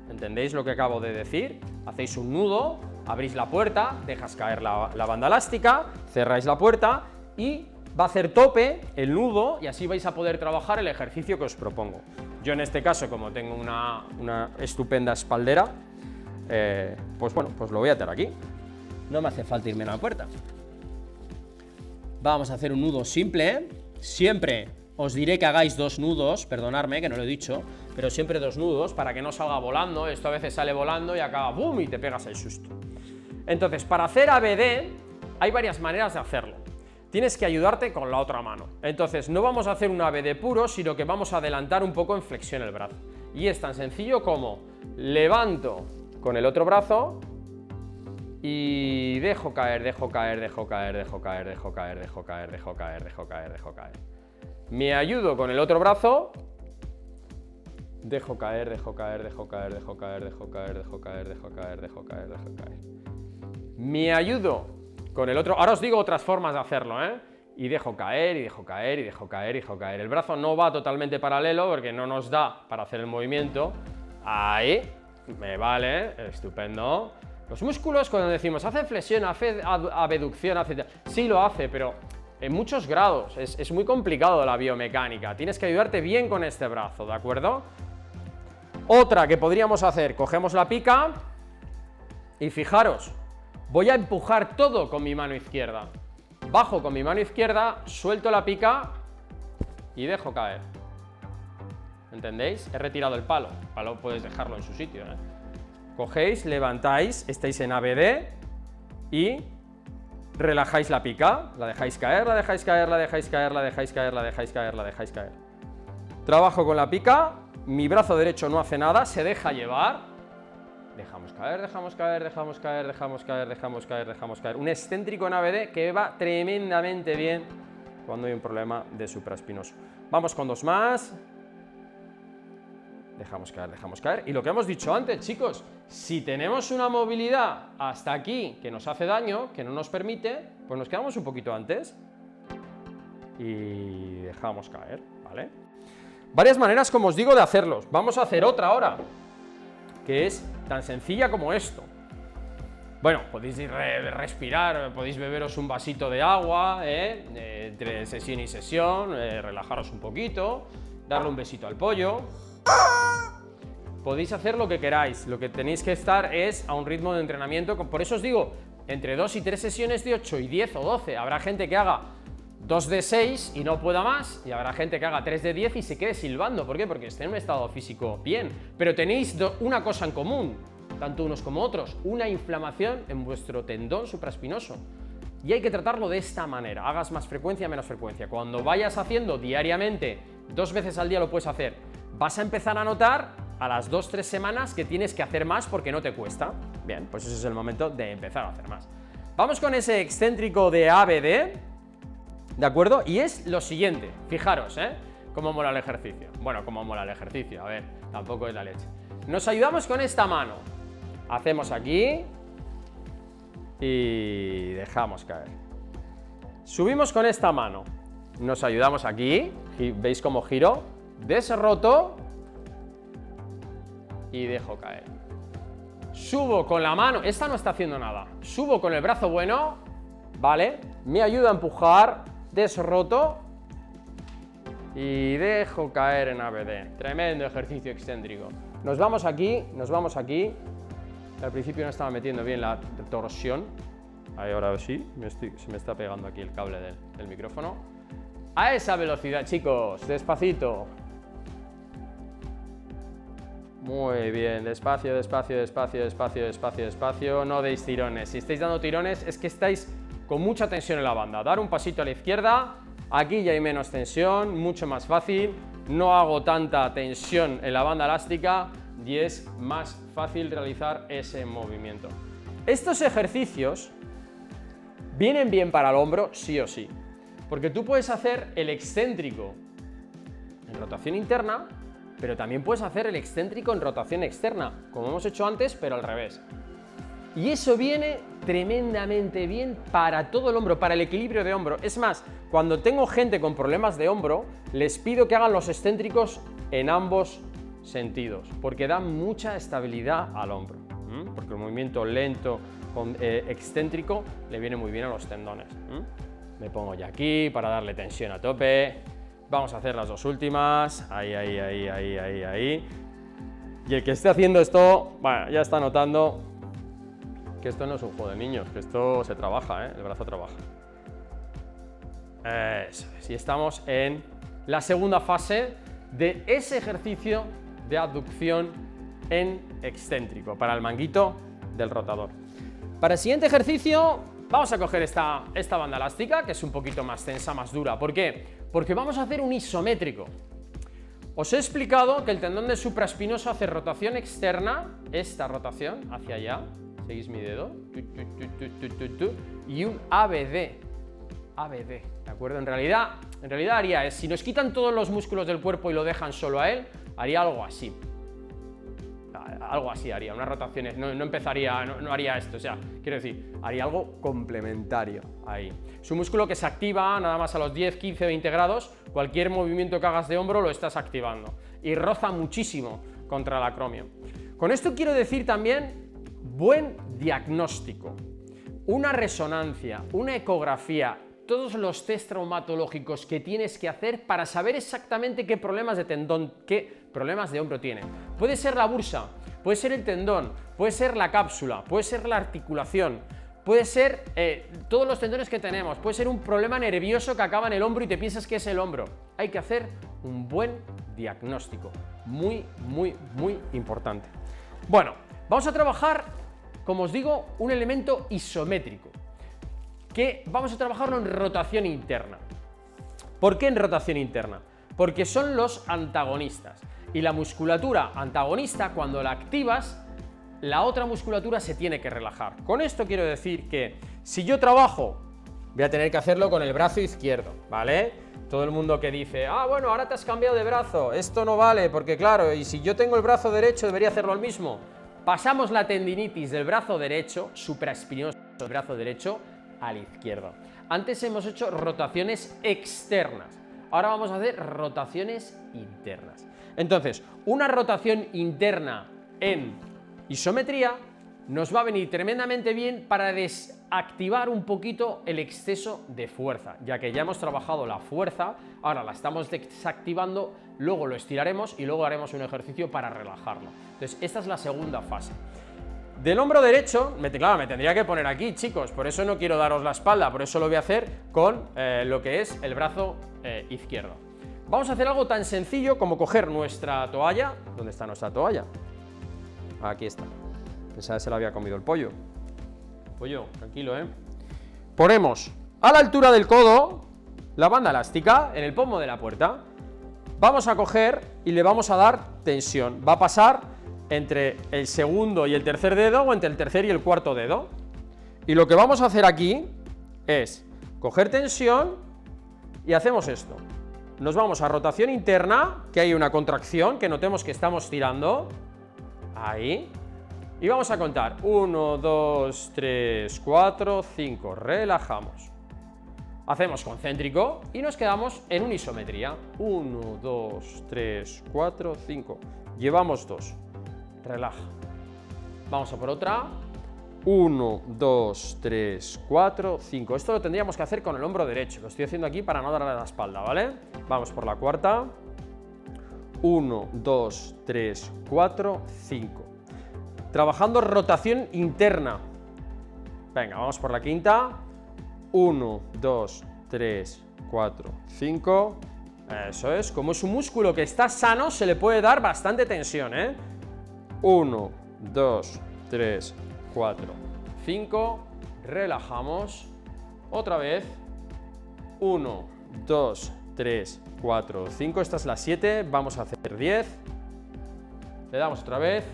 ¿Entendéis lo que acabo de decir? Hacéis un nudo, abrís la puerta, dejas caer la banda elástica, cerráis la puerta y va a hacer tope el nudo y así vais a poder trabajar el ejercicio que os propongo. Yo en este caso, como tengo una estupenda espaldera, pues bueno, pues lo voy a hacer aquí. No me hace falta irme a la puerta. Vamos a hacer un nudo simple. Siempre os diré que hagáis 2 nudos, perdonadme que no lo he dicho, pero siempre 2 nudos para que no salga volando. Esto a veces sale volando y acaba ¡bum! Y te pegas el susto. Entonces, para hacer ABD hay varias maneras de hacerlo. Tienes que ayudarte con la otra mano. Entonces, no vamos a hacer un ABD puro, sino que vamos a adelantar un poco en flexión el brazo. Y es tan sencillo como levanto con el otro brazo y dejo caer, dejo caer, dejo caer, dejo caer, dejo caer, dejo caer, dejo caer, dejo caer, dejo caer. Me ayudo con el otro brazo, dejo caer, dejo caer, dejo caer, dejo caer, dejo caer, dejo caer, dejo caer, dejo caer, dejo caer. Me ayudo con el otro, ahora os digo otras formas de hacerlo, y dejo caer, y dejo caer, y dejo caer, y dejo caer. El brazo no va totalmente paralelo porque no nos da para hacer el movimiento. Ahí, me vale, estupendo. Los músculos, cuando decimos hace flexión, hace abducción, hace... Sí lo hace, pero en muchos grados. Es muy complicado la biomecánica. Tienes que ayudarte bien con este brazo, ¿de acuerdo? Otra que podríamos hacer, cogemos la pica y fijaros, voy a empujar todo con mi mano izquierda. Bajo con mi mano izquierda, suelto la pica y dejo caer. ¿Entendéis? He retirado el palo. El palo puedes dejarlo en su sitio, Cogéis, levantáis, estáis en ABD y relajáis la pica, la dejáis caer, la dejáis caer, la dejáis caer, la dejáis caer, la dejáis caer, la dejáis caer. Trabajo con la pica, mi brazo derecho no hace nada, se deja llevar. Dejamos caer, dejamos caer, dejamos caer, dejamos caer, dejamos caer, dejamos caer. Un excéntrico en ABD que va tremendamente bien cuando hay un problema de supraespinoso. Vamos con 2 más. Dejamos caer. Y lo que hemos dicho antes, chicos, si tenemos una movilidad hasta aquí que nos hace daño, que no nos permite, pues nos quedamos un poquito antes y dejamos caer, ¿vale? Varias maneras, como os digo, de hacerlos. Vamos a hacer otra ahora, que es tan sencilla como esto. Bueno, podéis respirar, podéis beberos un vasito de agua, entre sesión y sesión, relajaros un poquito, darle un besito al pollo. Podéis hacer lo que queráis, lo que tenéis que estar es a un ritmo de entrenamiento, por eso os digo, entre 2 y 3 sesiones de 8 y 10 o 12, habrá gente que haga 2 de 6 y no pueda más, y habrá gente que haga 3 de 10 y se quede silbando. ¿Por qué? Porque esté en un estado físico bien, pero tenéis una cosa en común, tanto unos como otros, una inflamación en vuestro tendón supraespinoso. Y hay que tratarlo de esta manera, hagas más frecuencia, menos frecuencia. Cuando vayas haciendo diariamente, 2 veces al día lo puedes hacer, vas a empezar a notar a las 2-3 semanas que tienes que hacer más porque no te cuesta. Bien, pues ese es el momento de empezar a hacer más. Vamos con ese excéntrico de ABD, ¿de acuerdo? Y es lo siguiente, fijaros, cómo mola el ejercicio. Bueno, cómo mola el ejercicio, a ver, tampoco es la leche. Nos ayudamos con esta mano. Hacemos aquí y dejamos caer. Subimos con esta mano. Nos ayudamos aquí, ¿veis cómo giro? Desroto y dejo caer. Subo con la mano, esta no está haciendo nada. Subo con el brazo bueno, ¿vale? Me ayuda a empujar, desroto y dejo caer en ABD. Tremendo ejercicio excéntrico. Nos vamos aquí, nos vamos aquí. Al principio no estaba metiendo bien la torsión. Ahí ahora sí, se me está pegando aquí el cable del micrófono. A esa velocidad, chicos, despacito. Muy bien, despacio, despacio, despacio, despacio, despacio, despacio. No deis tirones. Si estáis dando tirones es que estáis con mucha tensión en la banda. Dar un pasito a la izquierda. Aquí ya hay menos tensión, mucho más fácil. No hago tanta tensión en la banda elástica y es más fácil realizar ese movimiento. Estos ejercicios vienen bien para el hombro sí o sí, porque tú puedes hacer el excéntrico en rotación interna pero también puedes hacer el excéntrico en rotación externa, como hemos hecho antes, pero al revés. Y eso viene tremendamente bien para todo el hombro, para el equilibrio de hombro. Es más, cuando tengo gente con problemas de hombro, les pido que hagan los excéntricos en ambos sentidos, porque da mucha estabilidad al hombro, porque el movimiento lento, excéntrico, le viene muy bien a los tendones. Me pongo ya aquí para darle tensión a tope. Vamos a hacer las dos últimas. Ahí, ahí, ahí, ahí, ahí, ahí. Y el que esté haciendo esto, bueno, ya está notando que esto no es un juego de niños, que esto se trabaja, el brazo trabaja. Eso es. Y estamos en la segunda fase de ese ejercicio de abducción en excéntrico, para el manguito del rotador. Para el siguiente ejercicio vamos a coger esta banda elástica, que es un poquito más tensa, más dura. ¿Por qué? Porque vamos a hacer un isométrico. Os he explicado que el tendón del supraespinoso hace rotación externa, esta rotación hacia allá, seguís mi dedo, y un ABD, ¿de acuerdo? En realidad haría, si nos quitan todos los músculos del cuerpo y lo dejan solo a él, haría algo así. Algo así haría, unas rotaciones, no empezaría, no haría esto, o sea, quiero decir, haría algo complementario ahí. Es un músculo que se activa nada más a los 10, 15, 20 grados, cualquier movimiento que hagas de hombro lo estás activando y roza muchísimo contra el acromio. Con esto quiero decir también buen diagnóstico, una resonancia, una ecografía, todos los test traumatológicos que tienes que hacer para saber exactamente qué problemas de tendón, qué problemas de hombro tiene. Puede ser la bursa, puede ser el tendón, puede ser la cápsula, puede ser la articulación, puede ser todos los tendones que tenemos, puede ser un problema nervioso que acaba en el hombro y te piensas que es el hombro. Hay que hacer un buen diagnóstico, muy, muy, muy importante. Bueno, vamos a trabajar, como os digo, un elemento isométrico, que vamos a trabajarlo en rotación interna. ¿Por qué en rotación interna? Porque son los antagonistas. Y la musculatura antagonista, cuando la activas, la otra musculatura se tiene que relajar. Con esto quiero decir que si yo trabajo, voy a tener que hacerlo con el brazo izquierdo, ¿vale? Todo el mundo que dice, bueno, ahora te has cambiado de brazo, esto no vale, porque claro, y si yo tengo el brazo derecho debería hacerlo el mismo. Pasamos la tendinitis del brazo derecho, supraespinoso del brazo derecho, al izquierdo. Antes hemos hecho rotaciones externas, ahora vamos a hacer rotaciones internas. Entonces, una rotación interna en isometría nos va a venir tremendamente bien para desactivar un poquito el exceso de fuerza, ya que ya hemos trabajado la fuerza, ahora la estamos desactivando, luego lo estiraremos y luego haremos un ejercicio para relajarlo. Entonces, esta es la segunda fase. Del hombro derecho, claro, me tendría que poner aquí, chicos, por eso no quiero daros la espalda, por eso lo voy a hacer con lo que es el brazo izquierdo. Vamos a hacer algo tan sencillo como coger nuestra toalla. ¿Dónde está nuestra toalla? Aquí está. Pensaba que se la había comido el pollo. Pollo, tranquilo, Ponemos a la altura del codo la banda elástica en el pomo de la puerta. Vamos a coger y le vamos a dar tensión. Va a pasar entre el segundo y el tercer dedo o entre el tercer y el cuarto dedo. Y lo que vamos a hacer aquí es coger tensión y hacemos esto. Nos vamos a rotación interna, que hay una contracción, que notemos que estamos tirando. Ahí. Y vamos a contar 1, 2, 3, 4, 5. Relajamos. Hacemos concéntrico y nos quedamos en una isometría. 1, 2, 3, 4, 5. Llevamos 2. Relaja. Vamos a por otra. 1, 2, 3, 4, 5. Esto lo tendríamos que hacer con el hombro derecho. Lo estoy haciendo aquí para no darle a la espalda, ¿vale? Vamos por la cuarta. 1, 2, 3, 4, 5. Trabajando rotación interna. Venga, vamos por la quinta. 1, 2, 3, 4, 5. Eso es. Como es un músculo que está sano, se le puede dar bastante tensión, 1, 2, 3, 4, 5. Relajamos. Otra vez. 1, 2, 3, 4, 5. Esta es la 7. Vamos a hacer 10. Le damos otra vez.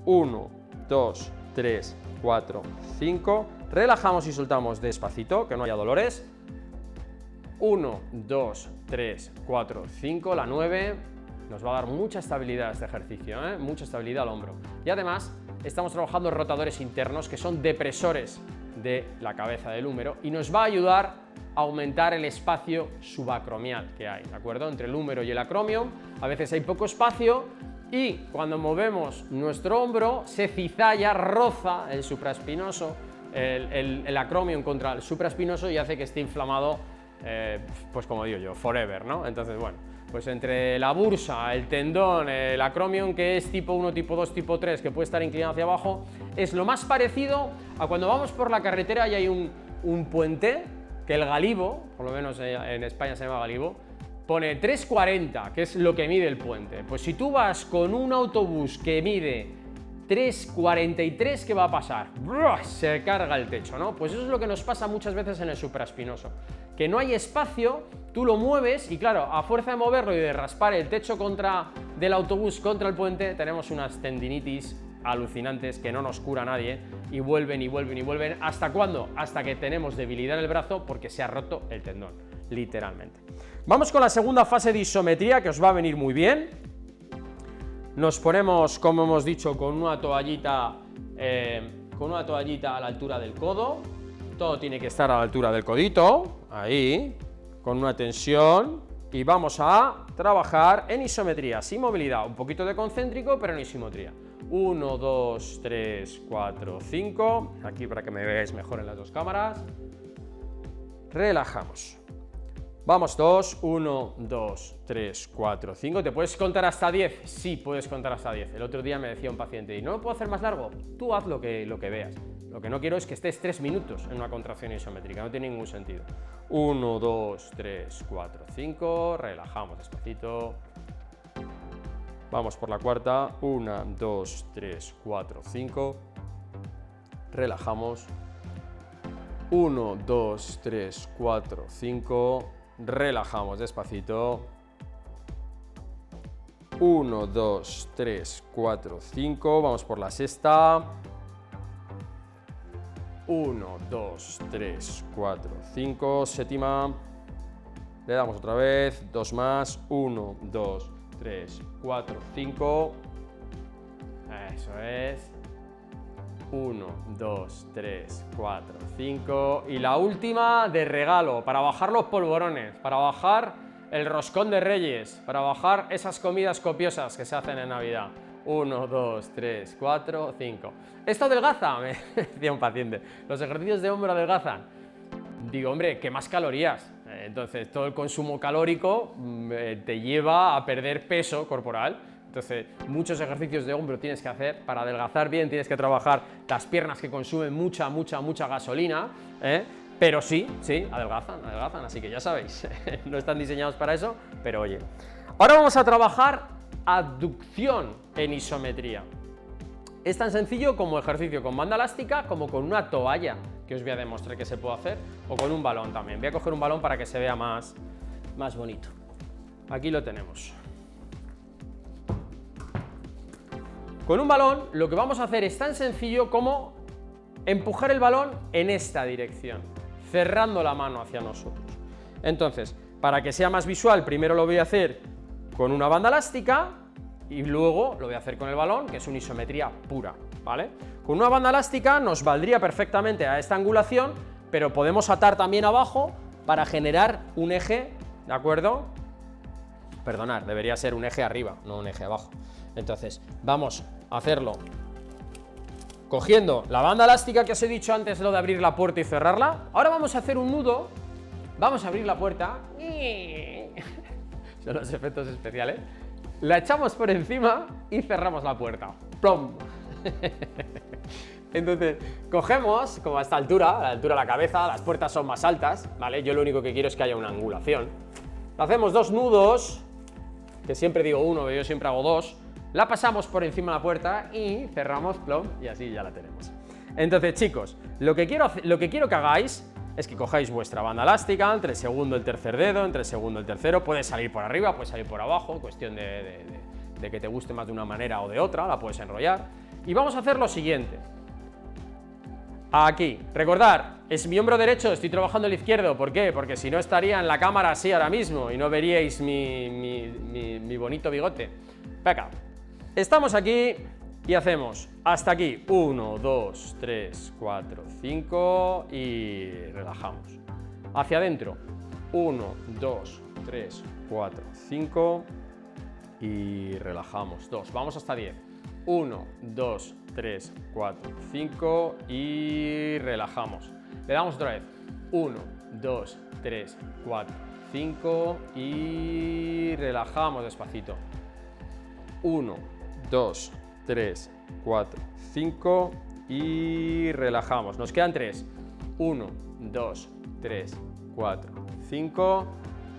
1, 2, 3, 4, 5. Relajamos y soltamos despacito, que no haya dolores. 1, 2, 3, 4, 5. La 9. Nos va a dar mucha estabilidad este ejercicio, ¿eh? Mucha estabilidad al hombro. Y además estamos trabajando rotadores internos que son depresores de la cabeza del húmero y nos va a ayudar a aumentar el espacio subacromial que hay, ¿de acuerdo? Entre el húmero y el acromion a veces hay poco espacio y cuando movemos nuestro hombro se cizalla, roza el supraespinoso, el acromion contra el supraespinoso y hace que esté inflamado, pues como digo yo, forever, ¿no? Entonces, bueno, pues entre la bursa, el tendón, el acromion que es tipo 1, tipo 2, tipo 3, que puede estar inclinado hacia abajo, es lo más parecido a cuando vamos por la carretera y hay un puente, que el galibo, por lo menos en España se llama galibo, pone 3,40, que es lo que mide el puente. Pues si tú vas con un autobús que mide 3,43, ¿qué va a pasar? Se carga el techo, ¿no? Pues eso es lo que nos pasa muchas veces en el supraespinoso, que no hay espacio, tú lo mueves y claro, a fuerza de moverlo y de raspar el techo del autobús contra el puente, tenemos unas tendinitis alucinantes que no nos cura nadie y vuelven y vuelven y vuelven. ¿Hasta cuándo? Hasta que tenemos debilidad en el brazo porque se ha roto el tendón, literalmente. Vamos con la segunda fase de isometría que os va a venir muy bien. Nos ponemos, como hemos dicho, con una toallita a la altura del codo. Todo tiene que estar a la altura del codito, ahí, con una tensión. Y vamos a trabajar en isometría, sin movilidad, un poquito de concéntrico, pero en isometría. 1, 2, 3, 4, 5. Aquí para que me veáis mejor en las dos cámaras. Relajamos. Vamos, 2, 1, 2, 3, 4, 5. ¿Te puedes contar hasta 10? Sí, puedes contar hasta 10. El otro día me decía un paciente, ¿y no lo puedo hacer más largo? Tú haz lo que veas. Lo que no quiero es que estés 3 minutos en una contracción isométrica, no tiene ningún sentido. 1, 2, 3, 4, 5. Relajamos despacito. Vamos por la cuarta. 1, 2, 3, 4, 5. Relajamos. 1, 2, 3, 4, 5. Relajamos despacito. 1, 2, 3, 4, 5. Vamos por la sexta. 1, 2, 3, 4, 5. Séptima. Le damos otra vez. 2 más. 1, 2, 3, 4, 5. Eso es. 1, 2, 3, 4, 5. Y la última de regalo, para bajar los polvorones, para bajar el roscón de Reyes, para bajar esas comidas copiosas que se hacen en Navidad. 1, 2, 3, 4, 5. ¿Esto adelgaza? Me decía un paciente. ¿Los ejercicios de hombro adelgazan? Digo, hombre, ¿qué más calorías? Entonces, todo el consumo calórico te lleva a perder peso corporal. Entonces, muchos ejercicios de hombro tienes que hacer. Para adelgazar bien tienes que trabajar las piernas que consumen mucha gasolina, pero sí, adelgazan, así que ya sabéis, no están diseñados para eso, pero oye. Ahora vamos a trabajar abducción en isometría. Es tan sencillo como ejercicio con banda elástica como con una toalla, que os voy a demostrar que se puede hacer, o con un balón también. Voy a coger un balón para que se vea más bonito. Aquí lo tenemos. Con un balón lo que vamos a hacer es tan sencillo como empujar el balón en esta dirección, cerrando la mano hacia nosotros. Entonces, para que sea más visual, primero lo voy a hacer con una banda elástica y luego lo voy a hacer con el balón, que es una isometría pura, ¿vale? Con una banda elástica nos valdría perfectamente a esta angulación, pero podemos atar también abajo para generar un eje, ¿de acuerdo? Perdonad, debería ser un eje arriba, no un eje abajo. Entonces, vamos a hacerlo cogiendo la banda elástica que os he dicho antes, lo de abrir la puerta y cerrarla. Ahora vamos a hacer un nudo, vamos a abrir la puerta, son los efectos especiales, la echamos por encima y cerramos la puerta. ¡Plom! Entonces, cogemos como a esta altura, a la altura de la cabeza, las puertas son más altas, ¿vale? Yo lo único que quiero es que haya una angulación. Hacemos 2 nudos, que siempre digo 1, pero yo siempre hago 2. La pasamos por encima de la puerta y cerramos, plom, y así ya la tenemos. Entonces, chicos, lo que quiero que hagáis es que cojáis vuestra banda elástica entre el segundo y el tercer dedo, entre el segundo y el tercero, puede salir por arriba, puede salir por abajo, cuestión de que te guste más de una manera o de otra, la puedes enrollar. Y vamos a hacer lo siguiente. aquí. Recordar, es mi hombro derecho, estoy trabajando el izquierdo. ¿Por qué? Porque si no estaría en la cámara así ahora mismo y no veríais mi bonito bigote. Venga, estamos aquí y hacemos hasta aquí. 1, 2, 3, 4, 5 y relajamos. Hacia adentro. 1, 2, 3, 4, 5 y relajamos. 2. Vamos hasta 10. 1, 2, 3, 4, 5 y relajamos. Le damos otra vez. 1, 2, 3, 4, 5 y relajamos despacito. 1, 2, 3, 4, 5 y relajamos. Nos quedan 3. 1, 2, 3, 4, 5.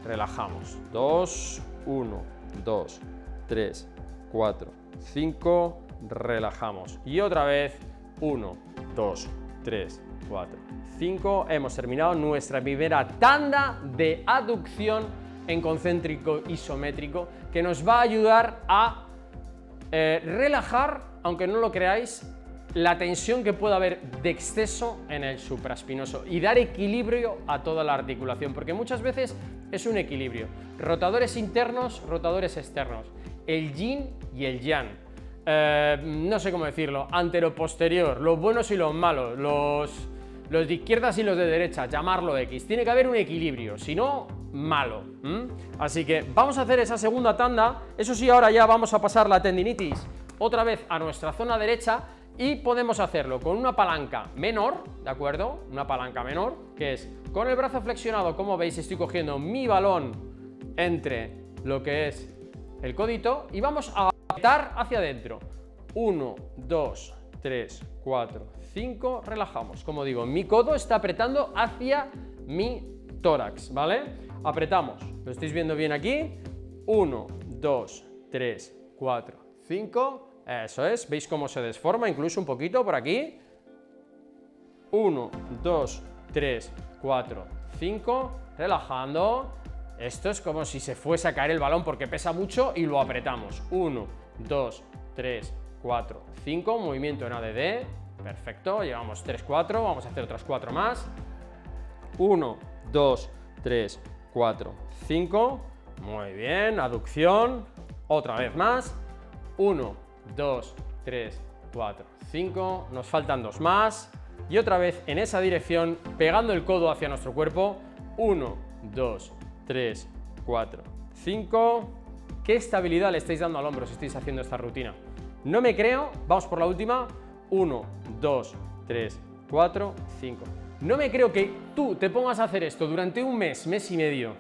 Relajamos. 2, 1, 2, 3, 4, 5. Relajamos. Y otra vez. 1, 2, 3, 4, 5. Hemos terminado nuestra primera tanda de aducción en concéntrico isométrico que nos va a ayudar a relajar, aunque no lo creáis, la tensión que pueda haber de exceso en el supraespinoso y dar equilibrio a toda la articulación, porque muchas veces es un equilibrio. Rotadores internos, rotadores externos, el yin y el yang. No sé cómo decirlo, antero-posterior, los buenos y los malos, los de izquierdas y los de derecha, llamarlo X. Tiene que haber un equilibrio, si no, malo. Así que vamos a hacer esa segunda tanda. Eso sí, ahora ya vamos a pasar la tendinitis otra vez a nuestra zona derecha y podemos hacerlo con una palanca menor, ¿de acuerdo? Una palanca menor, que es con el brazo flexionado, como veis, estoy cogiendo mi balón entre lo que es el codito y vamos a apretar hacia adentro. 1, 2, 3, 4, 5, relajamos. Como digo, mi codo está apretando hacia mi tórax, ¿vale? Apretamos, lo estáis viendo bien aquí. 1, 2, 3, 4, 5. Eso es, ¿veis cómo se desforma? Incluso un poquito por aquí. 1, 2, 3, 4, 5. Relajando. Esto es como si se fuese a caer el balón porque pesa mucho y lo apretamos. 1, 2, 3, 4, 5. Movimiento en ADD. Perfecto, llevamos 3, 4. Vamos a hacer otras 4 más. 1, 2, 3, 4, 5. Muy bien, aducción. Otra vez más. 1, 2, 3, 4, 5. Nos faltan 2 más. Y otra vez en esa dirección, pegando el codo hacia nuestro cuerpo. 1, 2, 3, 4, 5. ¿Qué estabilidad le estáis dando al hombro si estáis haciendo esta rutina? No me creo. Vamos por la última. 1, 2, 3, 4, 5. No me creo que tú te pongas a hacer esto durante un mes, mes y medio,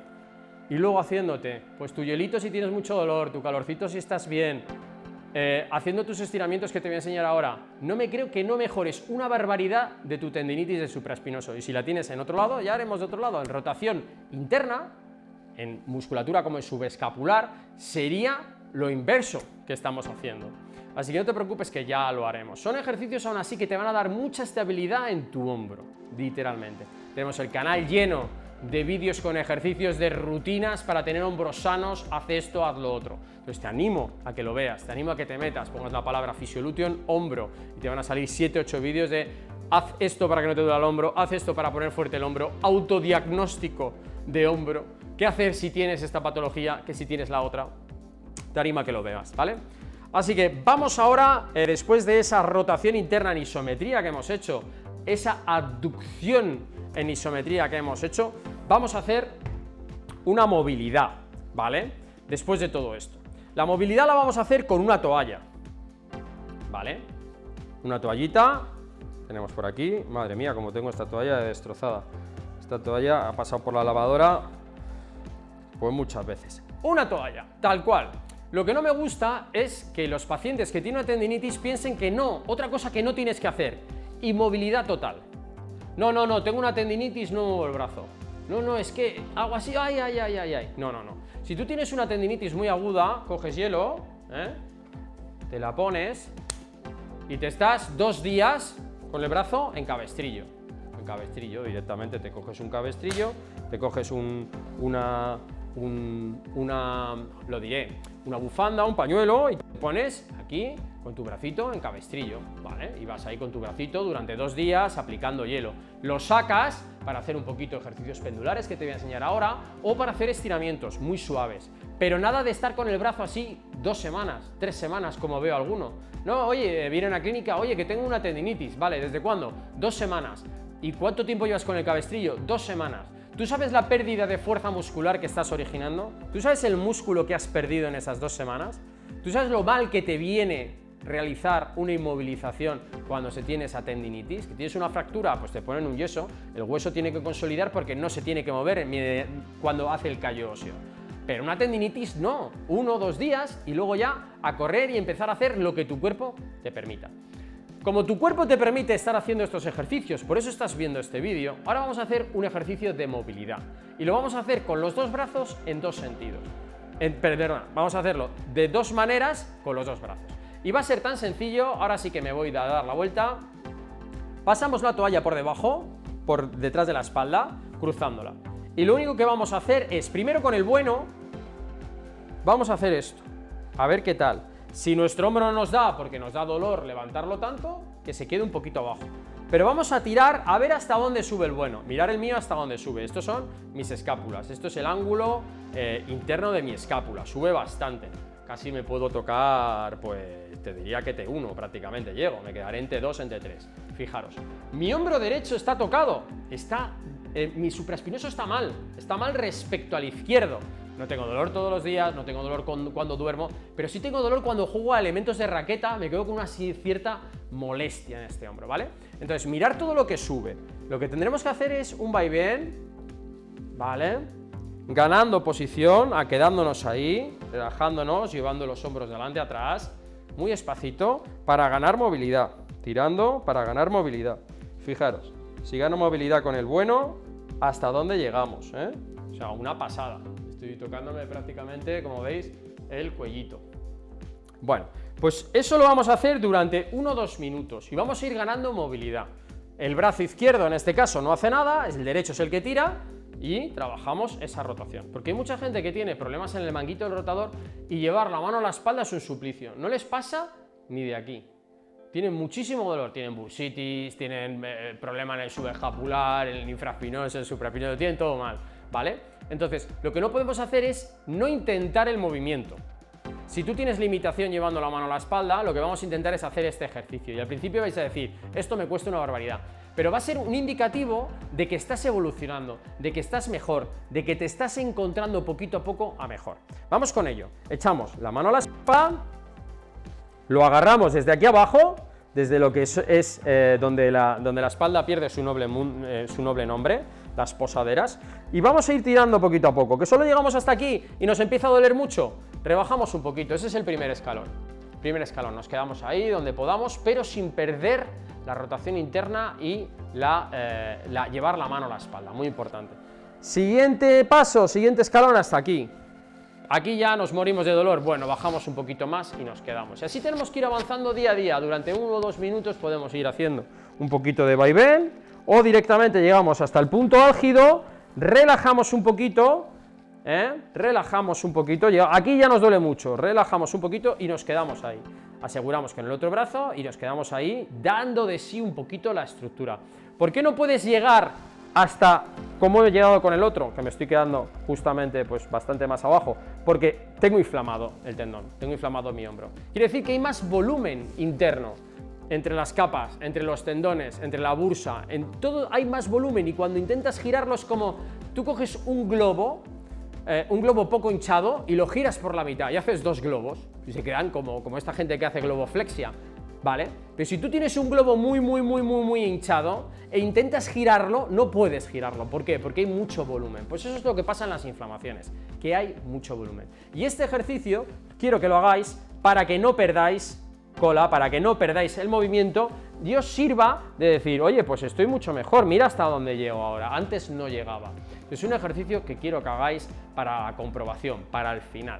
y luego haciéndote, pues tu hielito si tienes mucho dolor, tu calorcito si estás bien, haciendo tus estiramientos que te voy a enseñar ahora. No me creo que no mejores una barbaridad de tu tendinitis del supraespinoso. Y si la tienes en otro lado, ya haremos de otro lado. En rotación interna, en musculatura como el subescapular, sería lo inverso que estamos haciendo. Así que no te preocupes que ya lo haremos. Son ejercicios aún así que te van a dar mucha estabilidad en tu hombro, literalmente. Tenemos el canal lleno de vídeos con ejercicios de rutinas para tener hombros sanos, haz esto, haz lo otro. Entonces te animo a que lo veas, te animo a que te metas, pongas la palabra Physiolution hombro y te van a salir 7, 8 vídeos de haz esto para que no te duela el hombro, haz esto para poner fuerte el hombro, autodiagnóstico de hombro, qué hacer si tienes esta patología, que si tienes la otra. Te animo a que lo veas, ¿vale? Así que vamos ahora, después de esa rotación interna en isometría que hemos hecho, esa aducción en isometría que hemos hecho, vamos a hacer una movilidad, ¿vale? Después de todo esto. La movilidad la vamos a hacer con una toalla, ¿vale? Una toallita, tenemos por aquí, madre mía, como tengo esta toalla destrozada. Esta toalla ha pasado por la lavadora, pues muchas veces. Una toalla, tal cual. Lo que no me gusta es que los pacientes que tienen una tendinitis piensen que no, otra cosa que no tienes que hacer, inmovilidad total. No, tengo una tendinitis, no muevo el brazo. No, es que hago así, ay. No. Si tú tienes una tendinitis muy aguda, coges hielo, te la pones y te estás 2 días con el brazo en cabestrillo. En cabestrillo, directamente te coges un cabestrillo, te coges una bufanda, un pañuelo y te pones aquí con tu bracito en cabestrillo, ¿vale? Y vas ahí con tu bracito durante 2 días aplicando hielo. Lo sacas para hacer un poquito de ejercicios pendulares que te voy a enseñar ahora, o para hacer estiramientos muy suaves. Pero nada de estar con el brazo así 2 semanas, 3 semanas, como veo alguno. No, oye, viene a la clínica, oye, que tengo una tendinitis, ¿vale? ¿Desde cuándo? 2 semanas. ¿Y cuánto tiempo llevas con el cabestrillo? 2 semanas. ¿Tú sabes la pérdida de fuerza muscular que estás originando? ¿Tú sabes el músculo que has perdido en esas 2 semanas? ¿Tú sabes lo mal que te viene realizar una inmovilización cuando se tiene esa tendinitis? Que tienes una fractura, pues te ponen un yeso, el hueso tiene que consolidar porque no se tiene que mover cuando hace el callo óseo. Pero una tendinitis no, 1 o 2 días y luego ya a correr y empezar a hacer lo que tu cuerpo te permita. Como tu cuerpo te permite estar haciendo estos ejercicios, por eso estás viendo este vídeo, ahora vamos a hacer un ejercicio de movilidad. Y lo vamos a hacer con los 2 brazos en 2 sentidos. Perdón, vamos a hacerlo de 2 maneras con los 2 brazos. Y va a ser tan sencillo, ahora sí que me voy a dar la vuelta. Pasamos la toalla por debajo, por detrás de la espalda, cruzándola. Y lo único que vamos a hacer es, primero con el bueno, vamos a hacer esto. A ver qué tal. Si nuestro hombro no nos da, porque nos da dolor levantarlo tanto, que se quede un poquito abajo. Pero vamos a tirar a ver hasta dónde sube el bueno. Mirar el mío hasta dónde sube. Estos son mis escápulas. Esto es el ángulo interno de mi escápula. Sube bastante. Casi me puedo tocar, pues te diría que T1 prácticamente llego. Me quedaré en T2, en T3. Fijaros. Mi hombro derecho está tocado. Mi supraespinoso está mal respecto al izquierdo. No tengo dolor todos los días, no tengo dolor cuando duermo, pero sí tengo dolor cuando juego a elementos de raqueta, me quedo con una cierta molestia en este hombro, ¿vale? Entonces, mirar todo lo que sube. Lo que tendremos que hacer es un vaivén, ¿vale? Ganando posición, quedándonos ahí, relajándonos, llevando los hombros delante, atrás, muy despacito, para ganar movilidad. Tirando para ganar movilidad. Fijaros, si gano movilidad con el bueno, ¿hasta dónde llegamos? O sea, una pasada. Estoy tocándome prácticamente, como veis, el cuellito. Bueno, pues eso lo vamos a hacer durante 1 o 2 minutos y vamos a ir ganando movilidad. El brazo izquierdo en este caso no hace nada, el derecho es el que tira y trabajamos esa rotación. Porque hay mucha gente que tiene problemas en el manguito del rotador y llevar la mano a la espalda es un suplicio. No les pasa ni de aquí. Tienen muchísimo dolor, tienen bursitis, tienen problema en el subescapular, en el infraespinoso, en el supraespinoso, tienen todo mal, ¿vale? Entonces, lo que no podemos hacer es no intentar el movimiento. Si tú tienes limitación llevando la mano a la espalda, lo que vamos a intentar es hacer este ejercicio. Y al principio vais a decir, esto me cuesta una barbaridad. Pero va a ser un indicativo de que estás evolucionando, de que estás mejor, de que te estás encontrando poquito a poco a mejor. Vamos con ello. Echamos la mano a la espalda, lo agarramos desde aquí abajo, desde lo que es donde la espalda pierde su noble nombre, las posaderas, y vamos a ir tirando poquito a poco, que solo llegamos hasta aquí y nos empieza a doler mucho, rebajamos un poquito, ese es el primer escalón. Nos quedamos ahí donde podamos, pero sin perder la rotación interna y llevar la mano a la espalda, muy importante. Siguiente paso, siguiente escalón hasta aquí. Aquí ya nos morimos de dolor, bueno, bajamos un poquito más y nos quedamos. Y así tenemos que ir avanzando día a día, durante 1 o 2 minutos podemos ir haciendo un poquito de vaivén, o directamente llegamos hasta el punto álgido, relajamos un poquito, aquí ya nos duele mucho, relajamos un poquito y nos quedamos ahí. Aseguramos con el otro brazo y nos quedamos ahí, dando de sí un poquito la estructura. ¿Por qué no puedes llegar hasta como he llegado con el otro, que me estoy quedando justamente pues bastante más abajo? Porque tengo inflamado el tendón, tengo inflamado mi hombro. Quiere decir que hay más volumen interno entre las capas, entre los tendones, entre la bursa, en todo hay más volumen, y cuando intentas girarlo es como tú coges un globo poco hinchado y lo giras por la mitad y haces 2 globos y se quedan como esta gente que hace globoflexia, ¿vale? Pero si tú tienes un globo muy hinchado e intentas girarlo, no puedes girarlo. ¿Por qué? Porque hay mucho volumen. Pues eso es lo que pasa en las inflamaciones, que hay mucho volumen. Y este ejercicio quiero que lo hagáis para que no perdáis cola, para que no perdáis el movimiento y os sirva de decir, oye, pues estoy mucho mejor, mira hasta dónde llego ahora, antes no llegaba. Es un ejercicio que quiero que hagáis para la comprobación, para el final.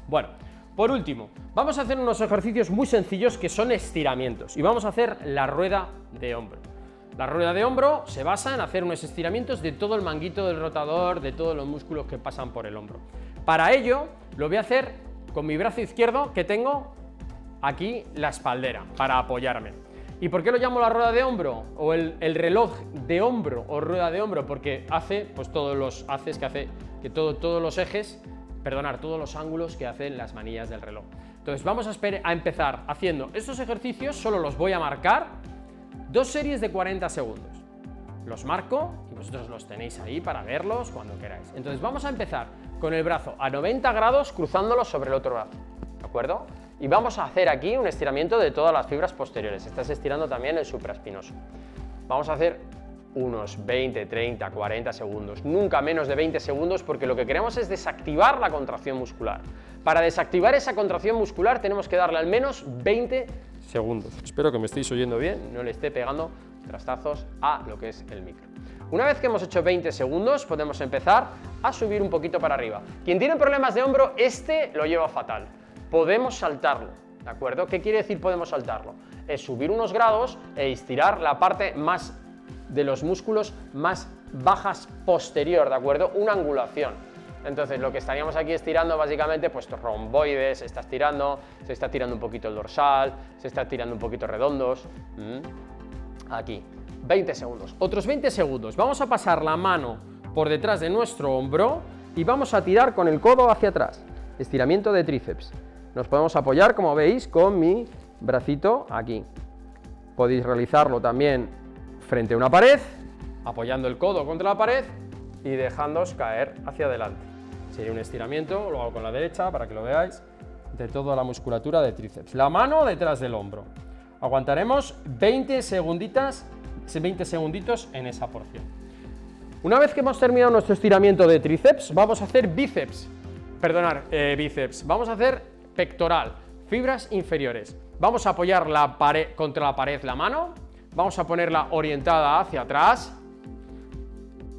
Bueno, por último, vamos a hacer unos ejercicios muy sencillos que son estiramientos y vamos a hacer la rueda de hombro. La rueda de hombro se basa en hacer unos estiramientos de todo el manguito del rotador, de todos los músculos que pasan por el hombro. Para ello, lo voy a hacer con mi brazo izquierdo que tengo aquí la espaldera para apoyarme. ¿Y por qué lo llamo la rueda de hombro? O el reloj de hombro o rueda de hombro, porque hace pues todos los todos los ejes, todos los ángulos que hacen las manillas del reloj. Entonces vamos a empezar haciendo estos ejercicios, solo los voy a marcar, 2 series de 40 segundos. Los marco y vosotros los tenéis ahí para verlos cuando queráis. Entonces vamos a empezar con el brazo a 90 grados cruzándolo sobre el otro brazo, ¿de acuerdo? Y vamos a hacer aquí un estiramiento de todas las fibras posteriores. Estás estirando también el supraespinoso. Vamos a hacer unos 20, 30, 40 segundos, nunca menos de 20 segundos, porque lo que queremos es desactivar la contracción muscular. Para desactivar esa contracción muscular tenemos que darle al menos 20 segundos. Espero que me estéis oyendo bien, no le esté pegando trastazos a lo que es el micro. Una vez que hemos hecho 20 segundos, podemos empezar a subir un poquito para arriba. Quien tiene problemas de hombro, lo lleva fatal. Podemos saltarlo, ¿de acuerdo? ¿Qué quiere decir podemos saltarlo? Es subir unos grados e estirar la parte más de los músculos más bajas posterior, ¿de acuerdo? Una angulación. Entonces lo que estaríamos aquí estirando básicamente pues romboides, se está estirando un poquito el dorsal, se está estirando un poquito redondos. Aquí, 20 segundos. Otros 20 segundos. Vamos a pasar la mano por detrás de nuestro hombro y vamos a tirar con el codo hacia atrás. Estiramiento de tríceps. Nos podemos apoyar, como veis, con mi bracito aquí. Podéis realizarlo también frente a una pared, apoyando el codo contra la pared y dejándoos caer hacia adelante. Sería un estiramiento, lo hago con la derecha para que lo veáis, de toda la musculatura de tríceps. La mano detrás del hombro. Aguantaremos 20 segunditos en esa porción. Una vez que hemos terminado nuestro estiramiento de tríceps, vamos a hacer bíceps. Vamos a hacer pectoral, fibras inferiores. Vamos a apoyar contra la pared la mano, vamos a ponerla orientada hacia atrás.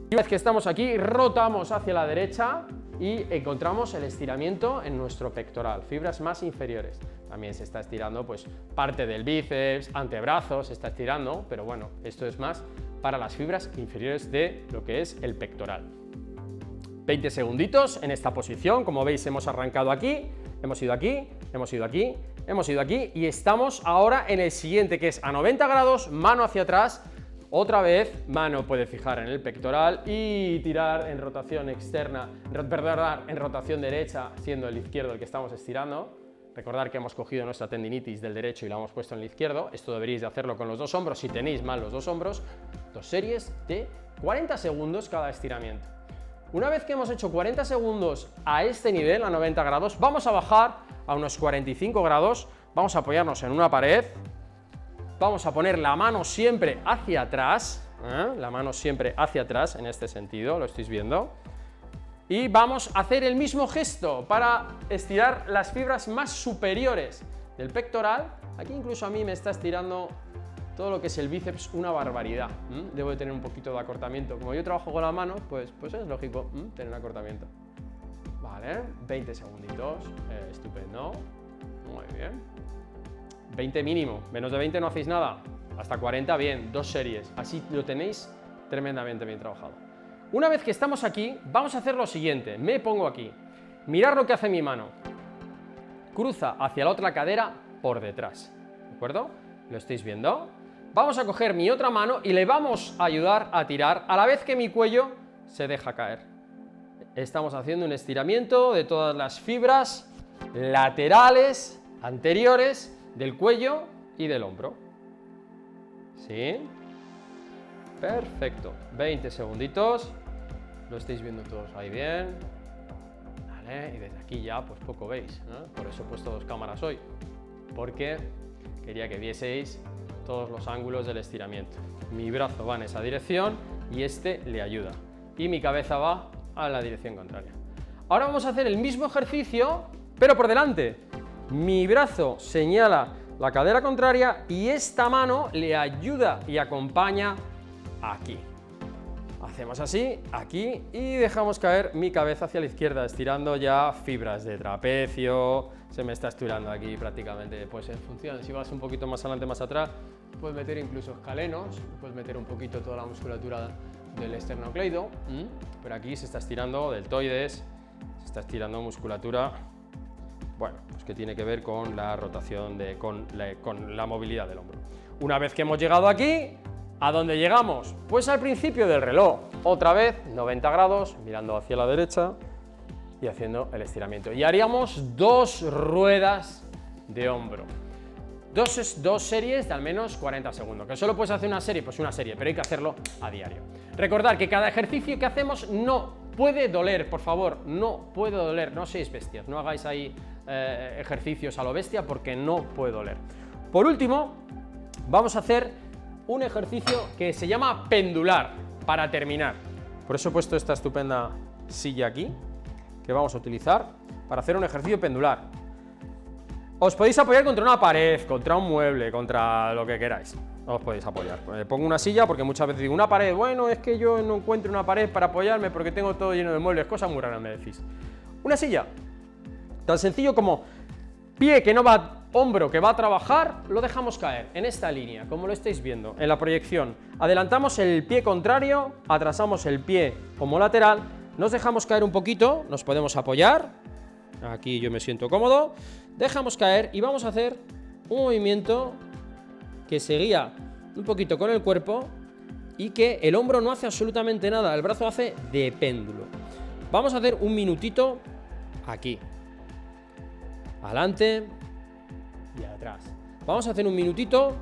Y una vez que estamos aquí, rotamos hacia la derecha y encontramos el estiramiento en nuestro pectoral, fibras más inferiores. También se está estirando pues parte del bíceps, antebrazo, se está estirando, pero bueno, esto es más para las fibras inferiores de lo que es el pectoral. 20 segunditos en esta posición, como veis hemos arrancado aquí, hemos ido aquí, hemos ido aquí, hemos ido aquí y estamos ahora en el siguiente, que es a 90 grados, mano hacia atrás, otra vez, mano puede fijar en el pectoral y tirar en rotación externa, en rotación derecha, siendo el izquierdo el que estamos estirando. Recordar que hemos cogido nuestra tendinitis del derecho y la hemos puesto en el izquierdo. Esto deberíais de hacerlo con los dos hombros, si tenéis mal los dos hombros. 2 series de 40 segundos cada estiramiento. Una vez que hemos hecho 40 segundos a este nivel, a 90 grados, vamos a bajar a unos 45 grados, vamos a apoyarnos en una pared, vamos a poner la mano siempre hacia atrás, la mano siempre hacia atrás, en este sentido, lo estáis viendo, y vamos a hacer el mismo gesto para estirar las fibras más superiores del pectoral. Aquí incluso a mí me está estirando todo lo que es el bíceps, una barbaridad. Debo de tener un poquito de acortamiento. Como yo trabajo con la mano, pues es lógico tener acortamiento. Vale, 20 segunditos, estupendo, muy bien. 20 mínimo, menos de 20 no hacéis nada, hasta 40 bien, 2 series, así lo tenéis tremendamente bien trabajado. Una vez que estamos aquí, vamos a hacer lo siguiente, me pongo aquí, mirad lo que hace mi mano, cruza hacia la otra cadera por detrás, ¿de acuerdo? ¿Lo estáis viendo? Vamos a coger mi otra mano y le vamos a ayudar a tirar a la vez que mi cuello se deja caer. Estamos haciendo un estiramiento de todas las fibras laterales, anteriores, del cuello y del hombro. ¿Sí? Perfecto. 20 segunditos. Lo estáis viendo todos ahí bien. Vale, y desde aquí ya pues poco veis, ¿no? Por eso he puesto 2 cámaras hoy, porque quería que vieseis todos los ángulos del estiramiento. Mi brazo va en esa dirección y este le ayuda. Y mi cabeza va a la dirección contraria. Ahora vamos a hacer el mismo ejercicio, pero por delante. Mi brazo señala la cadera contraria y esta mano le ayuda y acompaña aquí. Hacemos así, aquí, y dejamos caer mi cabeza hacia la izquierda, estirando ya fibras de trapecio. Se me está estirando aquí prácticamente, pues en función, si vas un poquito más adelante, más atrás, puedes meter incluso escalenos, puedes meter un poquito toda la musculatura del esternocleido, pero aquí se está estirando deltoides, se está estirando musculatura Bueno, pues que tiene que ver con la rotación, con la movilidad del hombro. Una vez que hemos llegado aquí, ¿a dónde llegamos? Pues al principio del reloj. Otra vez, 90 grados, mirando hacia la derecha y haciendo el estiramiento. Y haríamos 2 ruedas de hombro. Dos series de al menos 40 segundos. ¿Que solo puedes hacer una serie? Pues una serie, pero hay que hacerlo a diario. Recordad que cada ejercicio que hacemos no puede doler, por favor, no puede doler. No seáis bestias, no hagáis ahí ejercicios a lo bestia porque no puede doler. Por último, vamos a hacer un ejercicio que se llama pendular, para terminar. Por eso he puesto esta estupenda silla aquí, que vamos a utilizar para hacer un ejercicio pendular. Os podéis apoyar contra una pared, contra un mueble, contra lo que queráis. Os podéis apoyar. Pongo una silla porque muchas veces digo, una pared, bueno, es que yo no encuentro una pared para apoyarme porque tengo todo lleno de muebles, cosas muy raras me decís. Una silla, tan sencillo como pie que no va, hombro que va a trabajar, lo dejamos caer en esta línea, como lo estáis viendo en la proyección. Adelantamos el pie contrario, atrasamos el pie como lateral, nos dejamos caer un poquito, nos podemos apoyar, aquí yo me siento cómodo, dejamos caer y vamos a hacer un movimiento que se guía un poquito con el cuerpo y que el hombro no hace absolutamente nada, el brazo hace de péndulo. Vamos a hacer un minutito aquí, adelante y atrás. Vamos a hacer un minutito,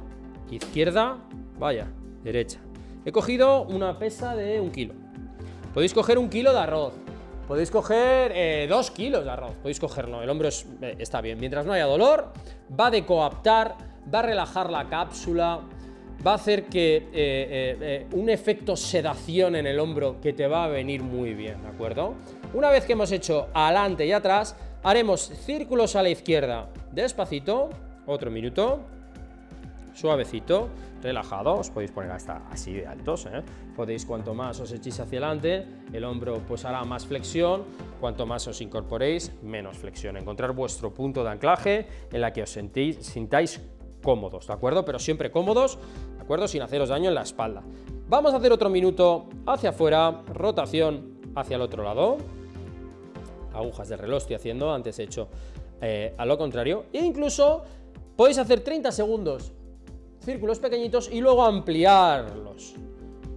izquierda, vaya, derecha. He cogido una pesa de 1 kilo. Podéis coger 1 kilo de arroz. Podéis coger 2 kilos de arroz. Podéis cogerlo, el hombro está bien. Mientras no haya dolor, va a decoaptar, va a relajar la cápsula, va a hacer que un efecto sedación en el hombro que te va a venir muy bien, ¿de acuerdo? Una vez que hemos hecho adelante y atrás, haremos círculos a la izquierda, despacito, otro minuto, suavecito, relajado, os podéis poner hasta así de altos, podéis, cuanto más os echéis hacia adelante, el hombro pues hará más flexión, cuanto más os incorporéis, menos flexión. Encontrar vuestro punto de anclaje en la que os sintáis cómodos, ¿de acuerdo? Pero siempre cómodos, ¿de acuerdo? Sin haceros daño en la espalda. Vamos a hacer otro minuto hacia afuera, rotación hacia el otro lado, agujas de reloj estoy haciendo, antes he hecho a lo contrario, e incluso podéis hacer 30 segundos, círculos pequeñitos y luego ampliarlos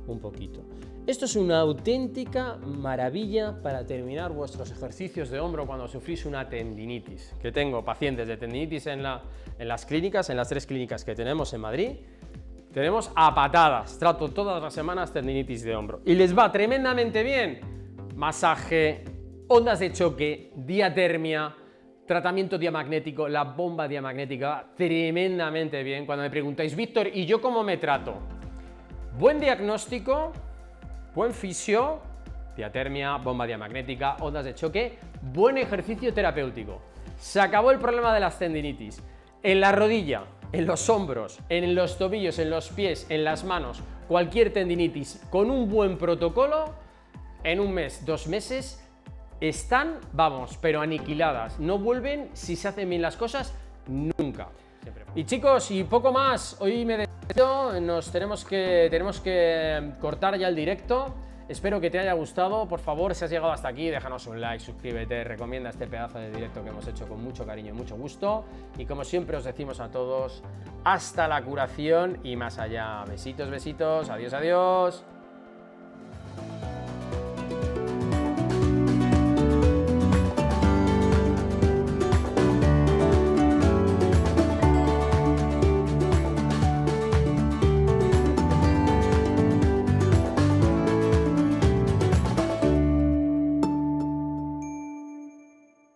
un poquito. Esto es una auténtica maravilla para terminar vuestros ejercicios de hombro cuando sufrís una tendinitis. Que tengo pacientes de tendinitis en las clínicas, en las 3 clínicas que tenemos en Madrid. Tenemos a patadas, trato todas las semanas tendinitis de hombro. Y les va tremendamente bien. Masaje, ondas de choque, diatermia, tratamiento diamagnético, la bomba diamagnética va tremendamente bien. Cuando me preguntáis, Víctor, ¿y yo cómo me trato? Buen diagnóstico, buen fisio, diatermia, bomba diamagnética, ondas de choque, buen ejercicio terapéutico. Se acabó el problema de las tendinitis. En la rodilla, en los hombros, en los tobillos, en los pies, en las manos, cualquier tendinitis con un buen protocolo, en 1 mes, 2 meses, están, vamos, pero aniquiladas. No vuelven, si se hacen bien las cosas, nunca. Y chicos, y poco más, hoy me despido, tenemos que cortar ya el directo. Espero que te haya gustado. Por favor, si has llegado hasta aquí, déjanos un like, suscríbete, recomienda este pedazo de directo que hemos hecho con mucho cariño y mucho gusto. Y como siempre os decimos a todos, hasta la curación y más allá. Besitos, besitos, adiós, adiós.